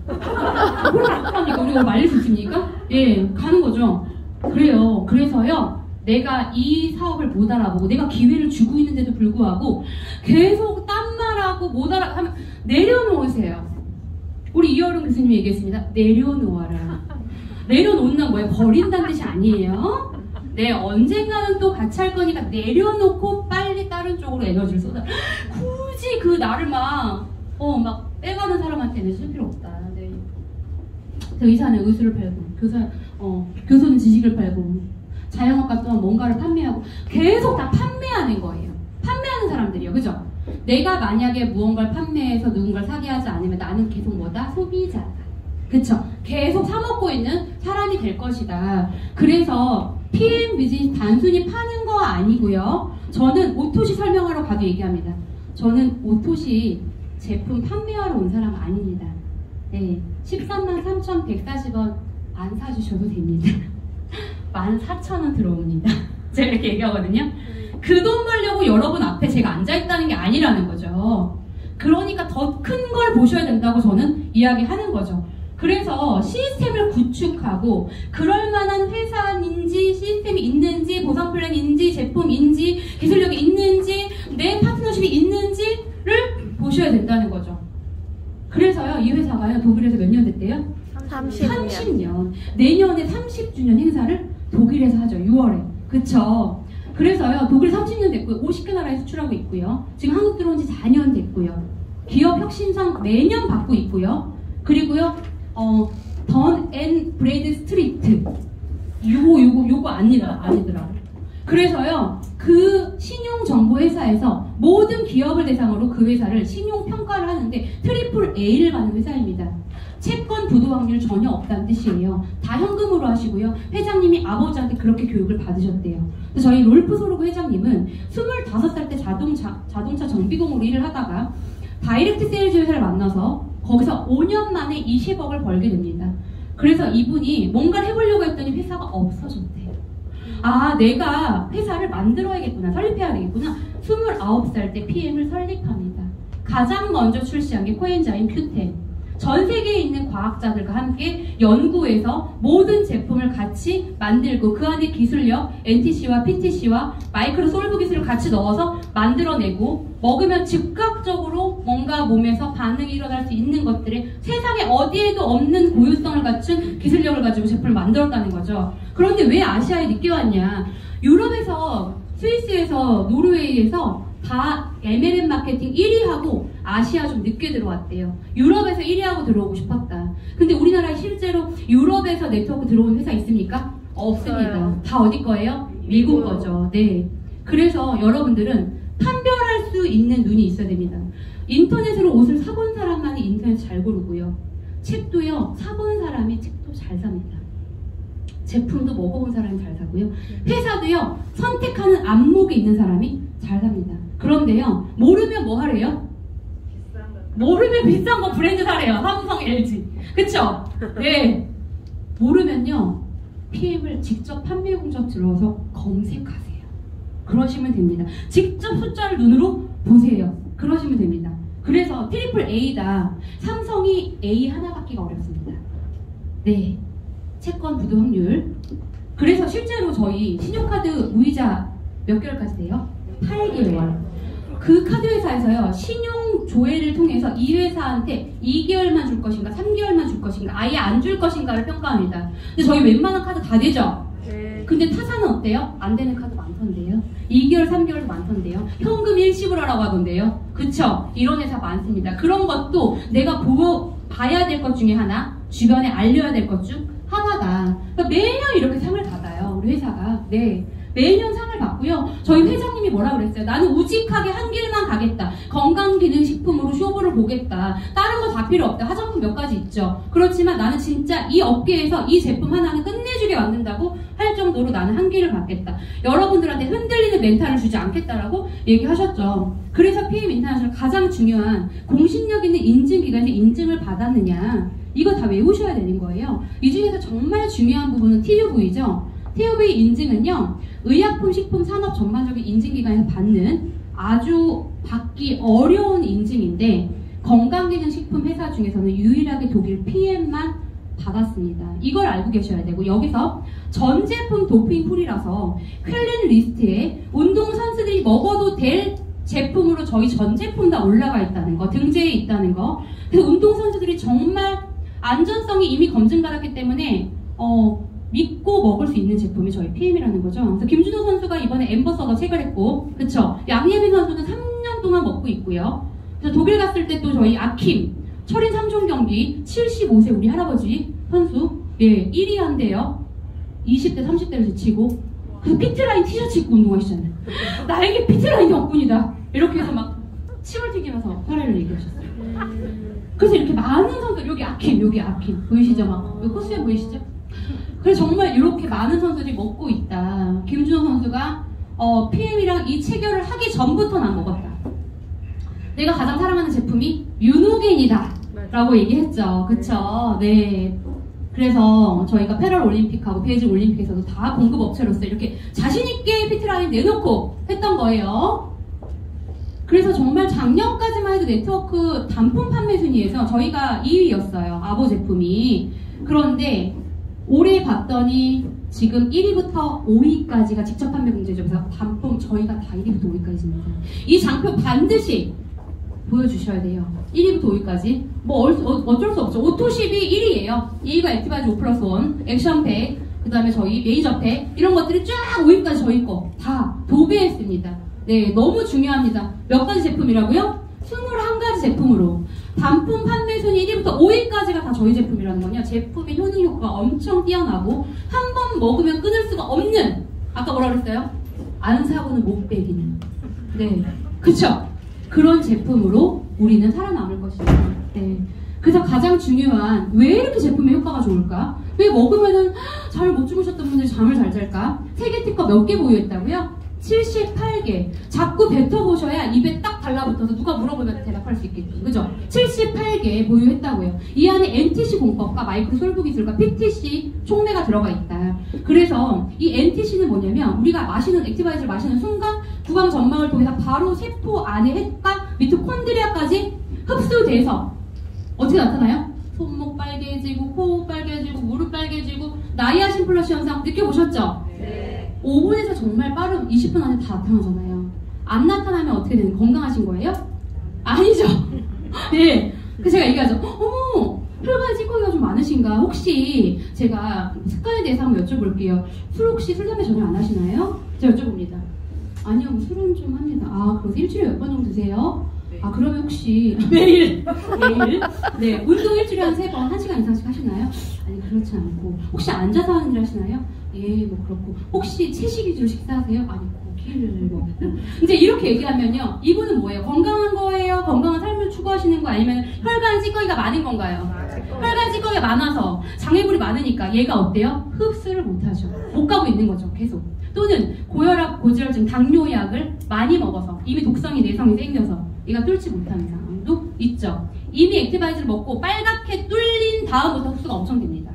S1: 뭘 어떡합니까? 우리가 말릴 수 있습니까? 예, 가는 거죠. 그래요. 그래서요, 내가 이 사업을 못 알아보고, 내가 기회를 주고 있는데도 불구하고, 계속 딴 말하고 못 알아하면, 내려놓으세요. 우리 이여름 교수님이 얘기했습니다. 내려놓아라. 내려놓는 거예요. 버린다는 뜻이 아니에요. 네, 언젠가는 또 같이 할 거니까 내려놓고 빨리 다른 쪽으로 에너지를 쏟아. 굳이 그 나를 막 빼가는 사람한테는 쓸 필요 없다. 네. 의사는 의술을 팔고, 교수는 지식을 팔고, 자영업가 또한 뭔가를 판매하고, 계속 다 판매하는 거예요. 판매하는 사람들이요. 그죠? 내가 만약에 무언가를 판매해서 누군가를 사게 하지 않으면 나는 계속 뭐다? 소비자다. 그쵸? 계속 사먹고 있는 사람이 될 것이다. 그래서 PM 비즈니스 단순히 파는 거 아니고요. 저는 오토시 설명하러 가도 얘기합니다. 저는 오토시 제품 판매하러 온 사람 아닙니다. 네, 133,140원 안 사주셔도 됩니다. 14,000원 들어옵니다. 제가 이렇게 얘기하거든요. 그 돈 벌려고 여러분 앞에 제가 앉아있다는 게 아니라는 거죠. 그러니까 더 큰 걸 보셔야 된다고 저는 이야기하는 거죠. 그래서 시스템을 구축하고 그럴 만한 회사인지 시스템이 있는지 보상 플랜인지 제품인지 기술력이 있는지 내 파트너십이 있는지를 보셔야 된다는 거죠. 그래서요 이 회사가요 독일에서 몇 년 됐대요? 30년. 내년에 30주년 행사를 독일에서 하죠. 6월에. 그쵸? 그래서요 독일 30년 됐고요. 50개 나라에 수출하고 있고요. 지금 한국 들어온 지 4년 됐고요. 기업 혁신상 매년 받고 있고요. 그리고요 던 앤 브레이드 스트리트 요거 아니더라고. 그래서요 그 신용정보회사에서 모든 기업을 대상으로 그 회사를 신용평가를 하는데 트리플 A를 받는 회사입니다. 채권 부도 확률 전혀 없다는 뜻이에요. 다 현금으로 하시고요. 회장님이 아버지한테 그렇게 교육을 받으셨대요. 그래서 저희 롤프 소르그 회장님은 25살 때 자동차 정비공으로 일을 하다가 다이렉트 세일즈 회사를 만나서 거기서 5년 만에 20억을 벌게 됩니다. 그래서 이분이 뭔가를 해보려고 했더니 회사가 없어졌대요. 아, 내가 회사를 만들어야겠구나, 설립해야 되겠구나. 29살 때 PM을 설립합니다. 가장 먼저 출시한 게 코엔자임 Q10. 전 세계에 있는 과학자들과 함께 연구해서 모든 제품을 같이 만들고 그 안에 기술력, NTC와 PTC와 마이크로 솔브 기술을 같이 넣어서 만들어내고 먹으면 즉각적으로 뭔가 몸에서 반응이 일어날 수 있는 것들이 세상에 어디에도 없는 고유성을 갖춘 기술력을 가지고 제품을 만들었다는 거죠. 그런데 왜 아시아에 늦게 왔냐? 유럽에서, 스위스에서, 노르웨이에서 다 MLM 마케팅 1위하고 아시아 좀 늦게 들어왔대요. 유럽에서 1위하고 들어오고 싶었다. 근데 우리나라에 실제로 유럽에서 네트워크 들어온 회사 있습니까? 없습니다. 다 어디 거예요? 미국 거죠. 네. 그래서 여러분들은 판별할 수 있는 눈이 있어야 됩니다. 인터넷으로 옷을 사본 사람만이 인터넷 잘 고르고요. 책도요, 사본 사람이 책도 잘 삽니다. 제품도 먹어본 사람이 잘 사고요. 회사도요, 선택하는 안목이 있는 사람이 잘 삽니다. 그런데요, 모르면 뭐 하래요? 모르면 비싼 거 브랜드 사래요. 삼성, LG. 그쵸? 네. 모르면요, PM을 직접 판매 공장 들어서 검색하세요. 그러시면 됩니다. 직접 숫자를 눈으로 보세요. 그러시면 됩니다. 그래서 트리플 A다. 삼성이 A 하나 받기가 어렵습니다. 네. 채권 부도 확률. 그래서 실제로 저희 신용카드 무이자 몇 개월까지 돼요? 8개월. 그 카드 회사에서요, 신용 조회를 통해서 이 회사한테 2개월만 줄 것인가, 3개월만 줄 것인가, 아예 안 줄 것인가를 평가합니다. 근데 저희 웬만한 카드 다 되죠? 근데 타사는 어때요? 안 되는 카드 많던데요? 2개월, 3개월도 많던데요? 현금 일시불 하라고 하던데요? 그쵸? 이런 회사 많습니다. 그런 것도 내가 봐야 될 것 중에 하나, 주변에 알려야 될 것 중 하나다. 그러니까 매년 이렇게 상을 받아요, 우리 회사가. 네. 매년 상을 받고요. 저희 회장님이 뭐라 그랬어요? 나는 우직하게 한 길만 가겠다. 건강기능식품으로 쇼부를 보겠다. 다른 거 다 필요 없다. 화장품 몇 가지 있죠. 그렇지만 나는 진짜 이 업계에서 이 제품 하나는 끝내주게 만든다고 할 정도로 나는 한 길을 받겠다. 여러분들한테 흔들리는 멘탈을 주지 않겠다라고 얘기하셨죠. 그래서 PM 인터내셔널 가장 중요한 공신력 있는 인증기관에서 인증을 받았느냐, 이거 다 외우셔야 되는 거예요. 이 중에서 정말 중요한 부분은 TUV죠. TUV 인증은요, 의약품, 식품, 산업 전반적인 인증기관에서 받는 아주 받기 어려운 인증인데, 건강기능식품 회사 중에서는 유일하게 독일 PM만 받았습니다. 이걸 알고 계셔야 되고, 여기서 전 제품 도핑 프리라서 퀼린 리스트에 운동선수들이 먹어도 될 제품으로 저희 전 제품 다 올라가 있다는 거, 등재해 있다는 거. 그래서 운동선수들이 정말 안전성이 이미 검증받았기 때문에 믿고 먹을 수 있는 제품이 저희 PM이라는 거죠. 그래서 김준호 선수가 이번에 앰버서더 책을 했고, 그쵸? 양예빈 선수는 3년 동안 먹고 있고요. 그래서 독일 갔을 때 또 저희 아킴, 철인 3종 경기 75세 우리 할아버지 선수, 예, 1위 한대요. 20대, 30대를 제치고. 그래서 피트라인 티셔츠 입고 운동하시잖아요. 나에게 피트라인 덕분이다. 이렇게 해서 막 침을 튀기면서 화례를 얘기하셨어요. 그래서 이렇게 많은 선수들, 여기 아킴 보이시죠? 막 여기 코스에 보이시죠? 그래서 정말 이렇게 많은 선수들이 먹고 있다. 김준호 선수가 PM이랑 이 체결을 하기 전부터 난 먹었다. 내가 가장 사랑하는 제품이 유노겐이다 라고 얘기했죠. 그쵸? 네. 그래서 저희가 패럴 올림픽하고 베이징 올림픽에서도 다 공급업체로서 이렇게 자신있게 피트라인 내놓고 했던 거예요. 그래서 정말 작년까지만 해도 네트워크 단품 판매 순위에서 저희가 2위였어요. 아보 제품이. 그런데 올해 봤더니 지금 1위부터 5위까지가 직접 판매 공제죠. 그래서 단품 저희가 다 1위부터 5위까지입니다. 이 장표 반드시 보여주셔야 돼요. 1위부터 5위까지. 뭐 어쩔 수 없죠. 오토십이 1위예요. 2위가 액티바이즈 5+1, 액션팩, 그 다음에 저희 메이저팩, 이런 것들이 쫙 5위까지 저희 거 다 도배했습니다. 네, 너무 중요합니다. 몇 가지 제품이라고요? 21가지 제품으로. 단품 판매 순위 1위부터 5위까지가 다 저희 제품이라는 거냐. 제품의 효능 효과가 엄청 뛰어나고 한 번 먹으면 끊을 수가 없는, 아까 뭐라 그랬어요? 안 사고는 못 빼기는. 네, 그쵸? 그런 제품으로 우리는 살아남을 것입니다. 네. 그래서 가장 중요한, 왜 이렇게 제품의 효과가 좋을까? 왜 먹으면은 잘 못 주무셨던 분들이 잠을 잘 잘까? 세계 특허 몇 개 보유했다고요? 78개. 자꾸 뱉어보셔야 입에 딱 달라붙어서 누가 물어보면 대답할 수 있겠죠. 그죠? 78개 보유했다고요. 이 안에 MTC 공법과 마이크로 솔브 기술과 PTC 촉매가 들어가 있다. 그래서 이 MTC는 뭐냐면 우리가 마시는 액티바이저를 마시는 순간 구강 점막을 통해서 바로 세포 안에 핵과 미토콘드리아까지 흡수돼서 어떻게 나타나요? 손목 빨개지고 코 빨개지고 무릎 빨개지고 나이아신 플러시 현상 느껴보셨죠?
S2: 네.
S1: 5분에서 정말 빠른 20분 안에 다 나타나잖아요. 안 나타나면 어떻게 되는 건강하신 거예요? 아니죠. 네. 그래서 제가 얘기하죠. 어머, 혈관 찌꺼기가 좀 많으신가? 혹시 제가 습관에 대해서 한번 여쭤볼게요. 술 혹시 술 담배 전혀 안 하시나요? 제가 여쭤봅니다. 아니요, 뭐 술은 좀 합니다. 아, 그래서 일주일에 몇 번 정도 드세요? 아, 그러면 혹시 매일? 네, 운동 일주일에 한 3번, 1시간 이상씩 하시나요? 아니, 그렇지 않고. 혹시 앉아서 하는 일 하시나요? 예, 뭐 그렇고. 혹시 채식 위주로 식사하세요? 아니, 고기를 먹고. 이제 이렇게 얘기하면요. 이분은 뭐예요? 건강한 거예요? 건강한 삶을 추구하시는 거 아니면 혈관 찌꺼기가 많은 건가요? 혈관 찌꺼기가 많아서 장애물이 많으니까 얘가 어때요? 흡수를 못하죠. 못 가고 있는 거죠, 계속. 또는 고혈압, 고지혈증, 당뇨약을 많이 먹어서 이미 독성이 내성이 생겨서 얘가 뚫지 못하는 상황도 있죠. 이미 액티바이저를 먹고 빨갛게 뚫린 다음부터 흡수가 엄청 됩니다.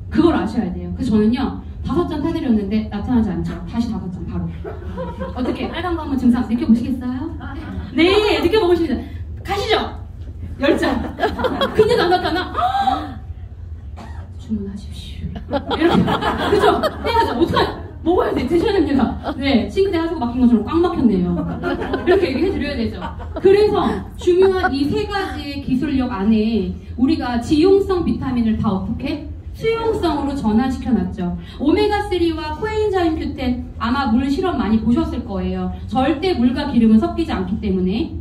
S1: 그걸 아셔야 돼요. 그래서 저는요 5잔 타드렸는데 나타나지 않죠. 다시 5잔 바로. 어떻게 빨간 거 한번 증상 느껴보시겠어요? 네, 느껴보십니다. 가시죠. 10잔. 근데도 안 나타나? 주문하십시오. 이렇게. 그죠? 해야죠. 어떡하냐? 먹어야 돼. 드셔야 됩니다. 네, 싱크대 하수구 막힌 것처럼 꽉 막혔네요. 이렇게 얘기해드려야 되죠. 그래서 중요한 이 3가지의 기술력 안에 우리가 지용성 비타민을 다 어떻게? 수용성으로 전환시켜놨죠. 오메가3와 코엔자임 Q10 아마 물 실험 많이 보셨을 거예요. 절대 물과 기름은 섞이지 않기 때문에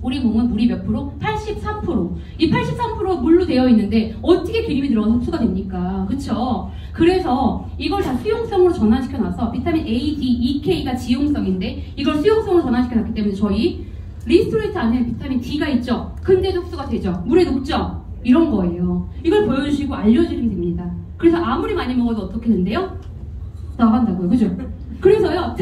S1: 우리 몸은 물이 몇 프로? 83%. 이 83% 물로 되어 있는데 어떻게 기름이 들어가서 흡수가 됩니까? 그쵸? 그래서 이걸 다 수용성으로 전환시켜놔서 비타민 A, D, E, K가 지용성인데 이걸 수용성으로 전환시켜놨기 때문에 저희 리스토레이트 안에 비타민 D가 있죠? 근데도 흡수가 되죠? 물에 녹죠? 이런 거예요. 이걸 보여주시고 알려드리면 됩니다. 그래서 아무리 많이 먹어도 어떻게 된대요? 나간다고요. 그죠? 그래서요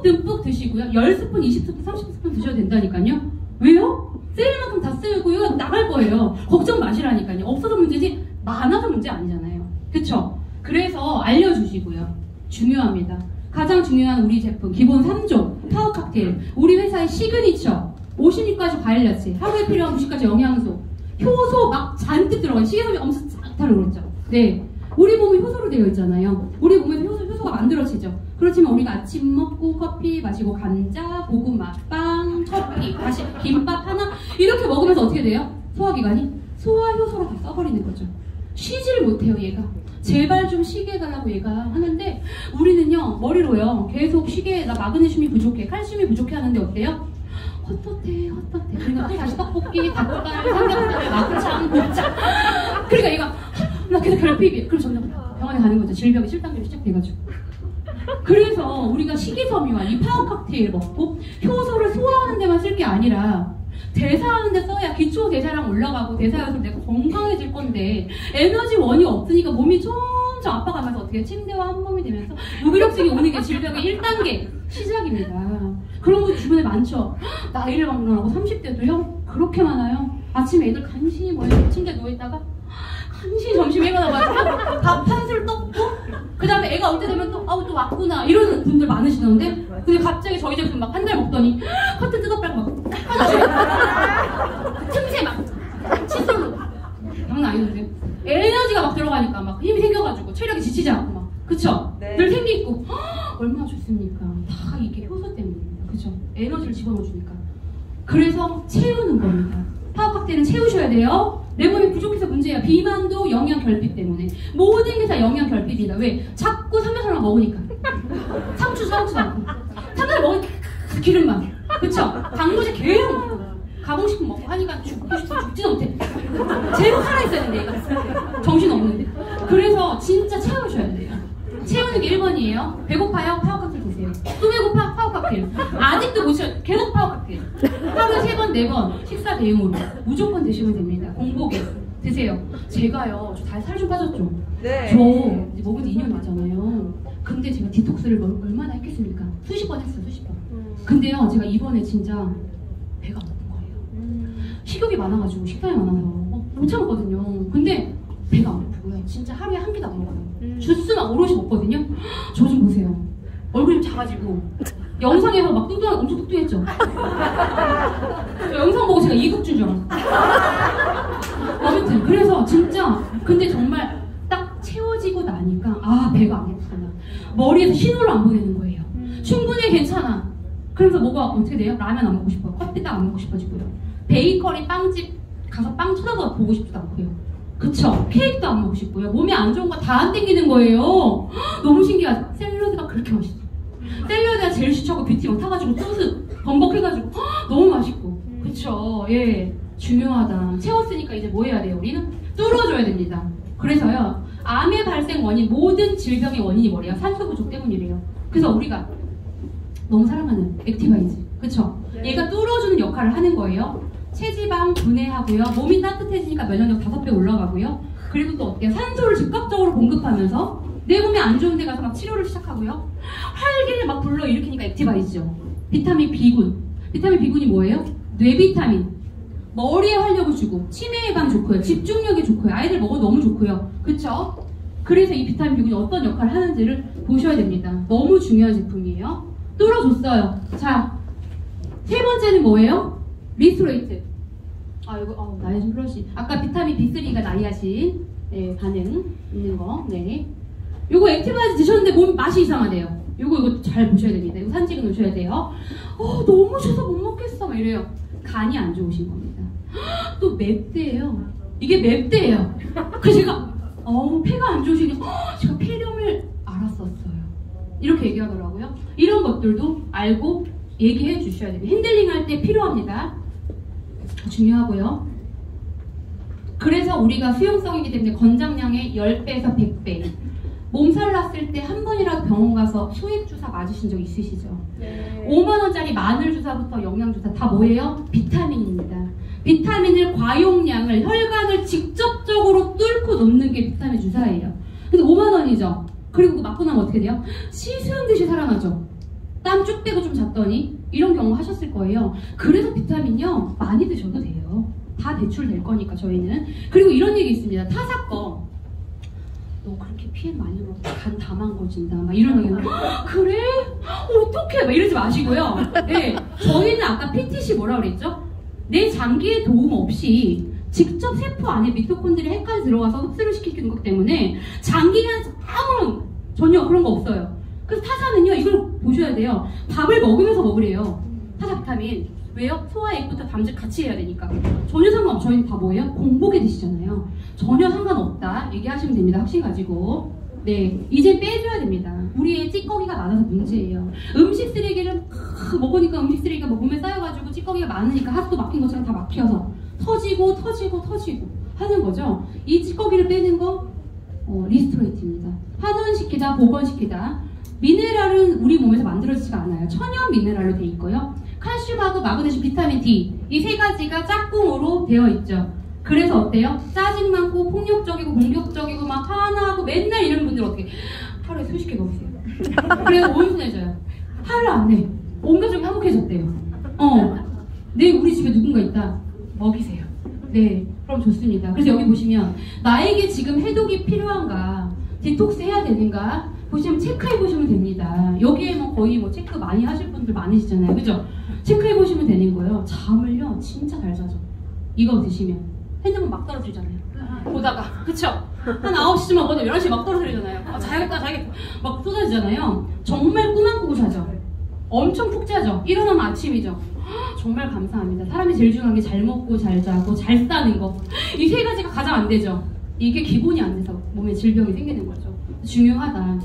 S1: 듬뿍 드시고요 10스푼, 20스푼, 30스푼 드셔도 된다니까요. 왜요? 쓸 만큼 다 쓰고요 나갈 거예요. 걱정 마시라니까요. 없어서 문제지 많아서 문제 아니잖아요. 그쵸? 그래서 알려주시고요. 중요합니다. 가장 중요한 우리 제품 기본 3종 파워 칵테일. 우리 회사의 시그니처 50mg까지 과일 야채 하루에 필요한 90가지 영양소 효소 막 잔뜩 들어가요. 식이섬유 엄청 쫙다라고 그랬죠. 네, 우리 몸이 효소로 되어 있잖아요. 우리 몸에서 효소가 만들어지죠. 그렇지만 우리가 아침 먹고 커피 마시고 감자, 고구마, 빵, 커피, 다시 김밥 하나 이렇게 먹으면서 어떻게 돼요? 소화기관이 소화효소로 다 써버리는 거죠. 쉬지를 못해요 얘가. 제발 좀 쉬게 해달라고 얘가 하는데 우리는요 머리로요 계속 쉬게 나 마그네슘이 부족해 칼슘이 부족해 하는데 어때요? 헛헛해. 그러니까 또 다시 떡볶이, 닭발, 삼겹살, 막창, 곱창. 그러니까 얘가 나 계속 결핍이에요. 그럼 저는 병원에 가는 거죠. 질병이 7단계로 시작돼가지고. 그래서 우리가 식이섬유와 이 파워 칵테일 먹고 효소를 소화하는 데만 쓸 게 아니라 대사하는 데 써야 기초 대사량 올라가고 대사해서 내가 건강해질 건데 에너지원이 없으니까 몸이 점점 아파가면서 어떻게 침대와 한 몸이 되면서 무기력증이 오는 게 질병의 1단계 시작입니다. 그런 거 주변에 많죠. 나이를 막론하고 30대도요 그렇게 많아요. 아침에 애들 간신히 모여서 침대에 누워있다가 간신히 점심에 애가 나와서 밥 한 술 떠고 그 다음에 애가 올 때 되면 또 아우 또 왔구나 이러는 분들 많으시던데 근데 갑자기 저희 제품 막 한 달 먹더니 커튼 뜯어빨고 막 닦아주시고 틈새 막 칫솔로 장난 아니던데 에너지가 막 들어가니까 막 힘이 생겨가지고 체력이 지치지 않고 막 그쵸?
S2: 네.
S1: 늘 생기있고 얼마나 좋습니까? 다 이게 효소 때문입니다. 그쵸? 에너지를 집어넣어주니까. 그래서 채우는 겁니다. 파워 칵테일은 채우셔야 돼요. 내 몸이 부족해서 문제야. 비만도 영양 결핍 때문에. 모든 게 다 영양 결핍이다. 왜? 자꾸 삼겹살만 먹으니까. 상추 않고. 삼겹살 먹으니까 기름만. 그쵸? 단무지 계속 먹고. 가공식품 먹고 하니까 죽고 싶어 죽지도 못해. 제로 살아있어야 되는데 얘가. 정신 없는데. 그래서 진짜 채우셔야 돼요. 채우는 게 1번이에요. 배고파요? 파워 칵테일 드세요. 또 배고파? 파워 칵테일. 아직도 못 채워. 계속 파워 칵테일. 하루에 3번, 4번 식사 대용으로 무조건 드시면 됩니다. 공복에 드세요. 제가요, 저 살 좀 빠졌죠?
S2: 네.
S1: 저 이제 먹은 지 2년 됐잖아요. 근데 제가 디톡스를 얼마나 했겠습니까? 수십 번 했어요, 수십 번. 근데요, 제가 이번에 진짜 배가 안 고픈 거예요. 식욕이 많아가지고, 식단이 많아서 못 참았거든요. 근데 배가 안 고프고요. 진짜 하루에 한 끼도 안 먹어요. 주스만 오롯이 먹거든요. 저 좀 보세요. 얼굴이 좀 작아지고 영상에서 막 뚱뚱하게 엄청 뚱뚱했죠. 저 영상 보고 제가 이국주인 줄 알았어요. 아무튼 그래서 진짜 근데 정말 딱 채워지고 나니까 아 배가 안 고프구나. 머리에서 신호를 안 보내는 거예요. 충분히 괜찮아. 그래서 뭐가 어떻게 돼요? 라면 안 먹고 싶어요. 커피 딱 안 먹고 싶어지고요. 베이커리 빵집 가서 빵 쳐다봐 보고 싶지도 않고요. 그쵸? 케이크도 안 먹고 싶고요. 몸에 안 좋은 거 다 안 땡기는 거예요. 너무 신기하죠? 샐러드가 그렇게 맛있어. 샐러드가 제일 시초하고 뷰티 막 타가지고 소스 범벅해가지고 너무 맛있고. 그쵸? 예. 중요하다. 채웠으니까 이제 뭐 해야 돼요? 우리는 뚫어줘야 됩니다. 그래서요. 암의 발생 원인, 모든 질병의 원인이 뭐래요? 산소 부족 때문이래요. 그래서 우리가 너무 사랑하는 액티바이즈. 그쵸? 얘가 뚫어주는 역할을 하는 거예요. 체지방 분해하고요. 몸이 따뜻해지니까 면역력 5배 올라가고요. 그리고 또 어때요? 산소를 즉각적으로 공급하면서 내 몸에 안 좋은 데 가서 막 치료를 시작하고요. 활기를 막 불러일으키니까 액티바이즈죠. 비타민 B군. 비타민 B군이 뭐예요? 뇌비타민. 머리에 활력을 주고 치매 예방 좋고요. 집중력이 좋고요. 아이들 먹어도 너무 좋고요. 그쵸? 그래서 이 비타민 B군이 어떤 역할을 하는지를 보셔야 됩니다. 너무 중요한 제품이에요. 뚫어줬어요. 자, 세 번째는 뭐예요? 리스토레이트. 아, 이거, 나이아신 플러시. 아까 비타민 B3가 나이아신, 네, 반응 있는 거, 네. 요거 액티바이즈 드셨는데 몸 맛이 이상하대요. 요거 잘 보셔야 됩니다. 이거 사진 찍어 놓으셔야 돼요. 너무 쉬어서 못 먹겠어. 막 이래요. 간이 안 좋으신 겁니다. 또 맵대예요. 이게 맵대예요. 그래서 제가, 폐가 안 좋으시니, 제가 폐렴을 알았었어요. 이렇게 얘기하더라고요. 이런 것들도 알고 얘기해 주셔야 됩니다. 핸들링 할 때 필요합니다. 중요하고요. 그래서 우리가 수용성이기 때문에 권장량의 10배에서 100배. 몸살 났을 때 한 번이라도 병원 가서 소액주사 맞으신 적 있으시죠? 네. 5만원짜리 마늘주사부터 영양주사 다 뭐예요? 비타민입니다. 비타민을 과용량을 혈관을 직접적으로 뚫고 놓는 게 비타민 주사예요. 근데 5만원이죠? 그리고 그거 맞고 나면 어떻게 돼요? 시스한 듯이 살아나죠? 땀 쭉 빼고 좀 잤더니 이런 경우 하셨을 거예요. 그래서 비타민요 많이 드셔도 돼요. 다 배출될 거니까 저희는. 그리고 이런 얘기 있습니다. 타사건 너 그렇게 피해 많이 먹고 간 다 망가진다 막 이런 얘기. 그래? 어떡해? 막 이러지 마시고요. 네, 저희는 아까 PTC 뭐라 그랬죠? 내 장기의 도움 없이 직접 세포 안에 미토콘드리아 핵까지 들어가서 흡수를 시키는 것 때문에 장기간 아무런 전혀 그런 거 없어요. 그래서 타사는요, 이걸 보셔야 돼요. 밥을 먹으면서 먹으래요. 타사 비타민. 왜요? 소화액부터 담즙 같이 해야 되니까. 전혀 상관없어. 저희는 다 뭐예요? 공복에 드시잖아요. 전혀 상관없다. 얘기하시면 됩니다. 확신 가지고. 네, 이제 빼줘야 됩니다. 우리의 찌꺼기가 많아서 문제예요. 음식 쓰레기를 먹으니까 음식 쓰레기가 뭐 몸에 쌓여가지고 찌꺼기가 많으니까 하수도 막힌 것처럼 다 막혀서 터지고 하는 거죠. 이 찌꺼기를 빼는 거 리스토레이트입니다. 환원시키다, 복원시키다. 미네랄은 우리 몸에서 만들어지지가 않아요. 천연 미네랄로 돼 있고요. 칼슘하고 마그네슘, 비타민 D 이 세 가지가 짝꿍으로 되어 있죠. 그래서 어때요? 짜증 많고 폭력적이고 공격적이고 막 화나고 맨날 이런 분들 어떻게 하루에 수십 개 먹으세요. 그래서 온순해져요. 화를 안 내. 온 가족이 화목해졌대요. 네, 우리 집에 누군가 있다. 먹이세요. 네, 그럼 좋습니다. 그래서 여기 보시면 나에게 지금 해독이 필요한가, 디톡스 해야 되는가 보시면 체크해 보시면 됩니다. 여기에 뭐 거의 뭐 체크 많이 하실 분들 많으시잖아요. 그죠? 체크해 보시면 되는 거예요. 잠을요 진짜 잘 자죠. 이거 드시면 핸드폰 막 떨어뜨리잖아요. 보다가. 그쵸? 한 9시쯤 먹어도 11시에 막 떨어뜨리잖아요. 자야겠다 막 쏟아지잖아요. 정말 꿈 안 꾸고 자죠. 엄청 푹 자죠. 일어나면 아침이죠. 정말 감사합니다. 사람이 제일 중요한 게 잘 먹고 잘 자고 잘 사는 거. 이 세 가지가 가장 안 되죠. 이게 기본이 안 돼서 몸에 질병이 생기는 거죠. 중요하다.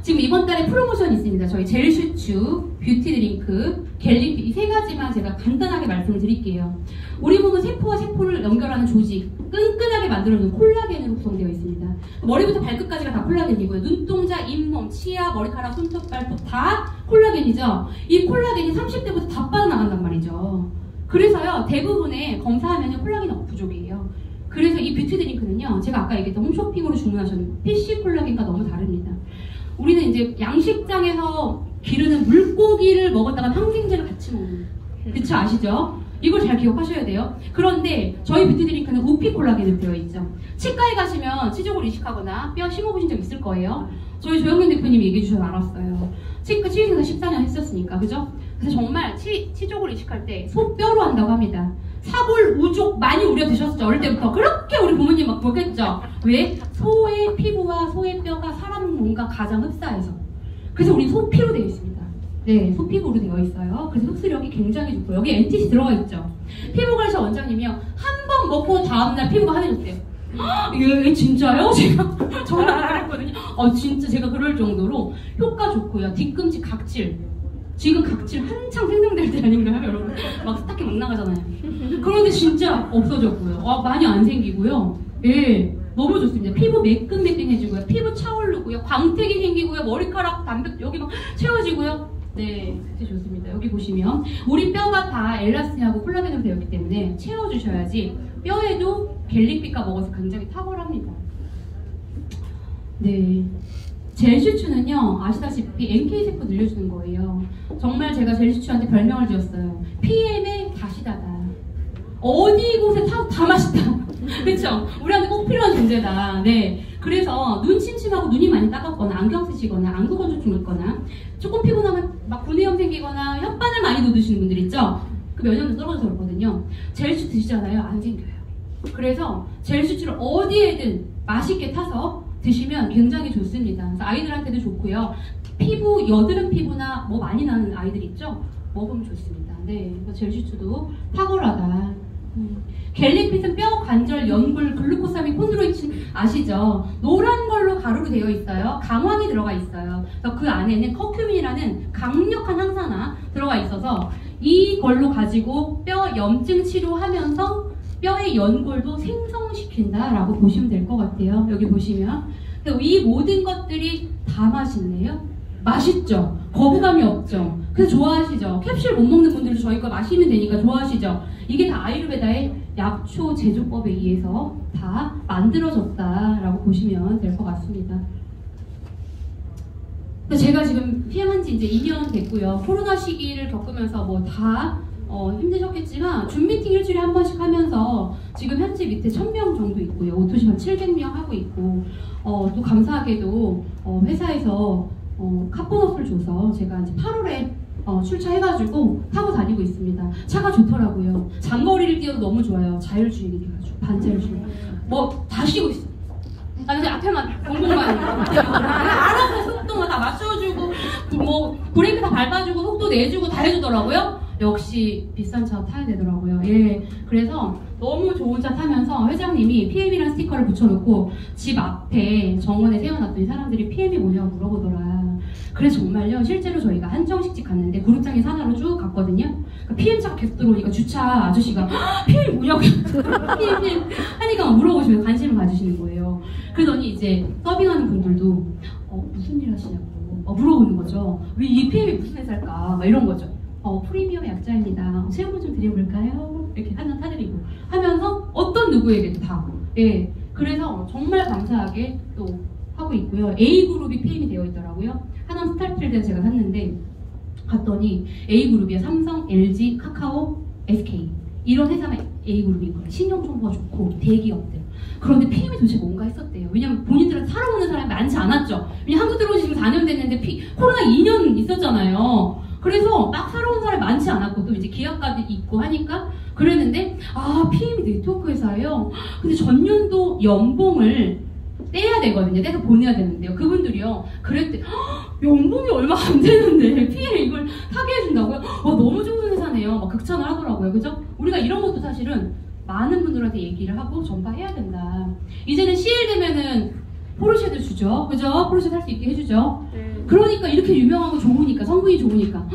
S1: 지금 이번 달에 프로모션이 있습니다. 저희 젤슈추, 뷰티 드링크, 갤리피 이 세 가지만 제가 간단하게 말씀을 드릴게요. 우리 몸은 세포와 세포를 연결하는 조직, 끈끈하게 만들어주는 콜라겐으로 구성되어 있습니다. 머리부터 발끝까지가 다 콜라겐이고요. 눈동자, 잇몸, 치아, 머리카락, 손톱, 발톱 다 콜라겐이죠. 이 콜라겐이 30대부터 다 빠져나간단 말이죠. 그래서요, 대부분의 검사하면 콜라겐이 부족이에요. 그래서 이 뷰티 드링크는요, 제가 아까 얘기했던 홈쇼핑으로 주문하셨는 PC 콜라겐과 너무 다릅니다. 우리는 이제 양식장에서 기르는 물고기를 먹었다가 항생제를 같이 먹는, 그쵸, 아시죠? 이걸 잘 기억하셔야 돼요. 그런데 저희 뷰티 드링크는 우피 콜라겐으로 되어 있죠. 치과에 가시면 치족을 이식하거나 뼈 심어보신 적 있을 거예요. 저희 조영민 대표님이 얘기해 주셔서 알았어요. 치과 치의생사 14년 했었으니까, 그죠? 그래서 정말 치족을 이식할 때 소뼈로 한다고 합니다. 사골, 우족 많이 우려 드셨죠? 어릴 때부터. 그렇게 우리 부모님 막 먹겠죠? 왜? 소의 피부와 소의 뼈가 사람 몸과 가장 흡사해서. 그래서 우리 소피로 되어 있습니다. 네, 소피부로 되어 있어요. 그래서 흡수력이 굉장히 좋고, 여기 NTC 들어가 있죠. 피부관리사 원장님이요, 한 번 먹고 다음날 피부가 환해졌대요. 이게 진짜요? 제가 정말 그랬거든요. 진짜 제가 그럴 정도로 효과 좋고요. 뒤꿈치 각질. 지금 각질 한창 생성될 때 아닌가요, 여러분? 막 스타킹 막 나가잖아요. 그런데 진짜 없어졌고요. 많이 안 생기고요. 예, 너무 좋습니다. 피부 매끈매끈해지고요. 피부 차오르고요. 광택이 생기고요. 머리카락, 단백 여기 막 채워지고요. 네, 진짜 좋습니다. 여기 보시면 우리 뼈가 다 엘라스틴하고 콜라겐으로 되어 있기 때문에 채워주셔야지 뼈에도 갤릭비가 먹어서 굉장히 탁월합니다. 네. 젤슈추는요, 아시다시피 NK세포 늘려주는 거예요. 정말 제가 젤슈추한테 별명을 지었어요. PM의 다시다다. 어디 곳에 다 맛있다. 그쵸? 우리한테 꼭 필요한 존재다. 네. 그래서 눈 침침하고 눈이 많이 따갑거나 안경 쓰시거나 안구 건조증 있거나 조금 피곤하면 막 구내염 생기거나 혓바늘 많이 돋으시는 분들 있죠? 그 면역력 떨어져서 그렇거든요. 젤슈 드시잖아요. 안 생겨요. 그래서 젤슈추를 어디에든 맛있게 타서 드시면 굉장히 좋습니다. 그래서 아이들한테도 좋고요. 피부, 여드름 피부나 뭐 많이 나는 아이들 있죠? 먹으면 좋습니다. 네, 젤슈추도 탁월하다. 갤릭핏은 뼈, 관절, 연골, 글루코사민, 콘드로이친 아시죠? 노란 걸로 가루로 되어 있어요. 강황이 들어가 있어요. 그래서 그 안에는 커큐민이라는 강력한 항산화 들어가 있어서 이걸로 가지고 뼈 염증 치료하면서 뼈의 연골도 생성시킨다라고 보시면 될 것 같아요. 여기 보시면 이 모든 것들이 다 맛있네요. 맛있죠? 거부감이 없죠? 그래서 좋아하시죠? 캡슐 못 먹는 분들도 저희 거 마시면 되니까 좋아하시죠? 이게 다 아유르베다의 약초 제조법에 의해서 다 만들어졌다라고 보시면 될 것 같습니다. 제가 지금 PM한 지 이제 2년 됐고요. 코로나 시기를 겪으면서 뭐 다 힘드셨겠지만 줌 미팅 일주일에 한 번씩 하면서 지금 현재 밑에 1000명 정도 있고요. 오토시만 700명 하고 있고 또 감사하게도 회사에서 카보너스를 줘서 제가 이제 8월에 출차해가지고 타고 다니고 있습니다. 차가 좋더라고요. 장거리를 뛰어도 너무 좋아요. 자율주행이 돼가지고 반자율주행. 뭐 다 쉬고 있어. 근데 앞에만 공공만 알아서 속도만 다 맞춰주고 뭐 브레이크 다 밟아주고 속도 내주고 다 해주더라고요. 역시 비싼 차 타야 되더라고요. 예, 그래서 너무 좋은 차 타면서 회장님이 PM이라는 스티커를 붙여놓고 집 앞에 정원에 세워놨더니 사람들이 PM이 뭐냐고 물어보더라. 그래서 정말요, 실제로 저희가 한정식집 갔는데 구름장에 산하로 쭉 갔거든요. 그러니까 PM차가 계속 들어오니까 주차 아저씨가 PM이 뭐냐고 PM 하니까 물어보시면 관심을 가지시는 거예요. 그러더니 이제 서빙하는 분들도 무슨 일 하시냐고 물어보는 거죠. 왜 이 PM이 무슨 회사일까? 막 이런 거죠. 프리미엄 약자입니다. 세우분 좀 드려볼까요? 이렇게 한 잔 타드리고 하면서 어떤 누구에게도 다. 예. 그래서 정말 감사하게 또 하고 있고요. A그룹이 PM이 되어 있더라고요. 하남 스타필드에서 제가 샀는데 갔더니 A그룹이요. 삼성, LG, 카카오, SK 이런 회사만 A그룹인 거예요. 신용정보가 좋고 대기업들. 그런데 PM이 도대체 뭔가 했었대요. 왜냐면 본인들은 살아오는 사람이 많지 않았죠. 왜냐면 한국 들어온 지 지금 4년 됐는데 코로나 2년 있었잖아요. 그래서 막 살아온 사람이 많지 않았고 또 이제 기업가도 있고 하니까 그랬는데 PM이 네트워크 회사예요. 근데 전년도 연봉을 떼야 되거든요. 떼서 보내야 되는데요. 그분들이요. 그랬대. 연봉이 얼마 안 되는데 PM 이걸 타게 해준다고요? 너무 좋은 회사네요. 막 극찬을 하더라고요. 그죠? 우리가 이런 것도 사실은 많은 분들한테 얘기를 하고 전파해야 된다. 이제는 CL 되면은 포르쉐도 주죠. 그죠? 포르쉐 살 수 있게 해주죠. 그러니까 이렇게 유명하고 좋으니까, 성분이 좋으니까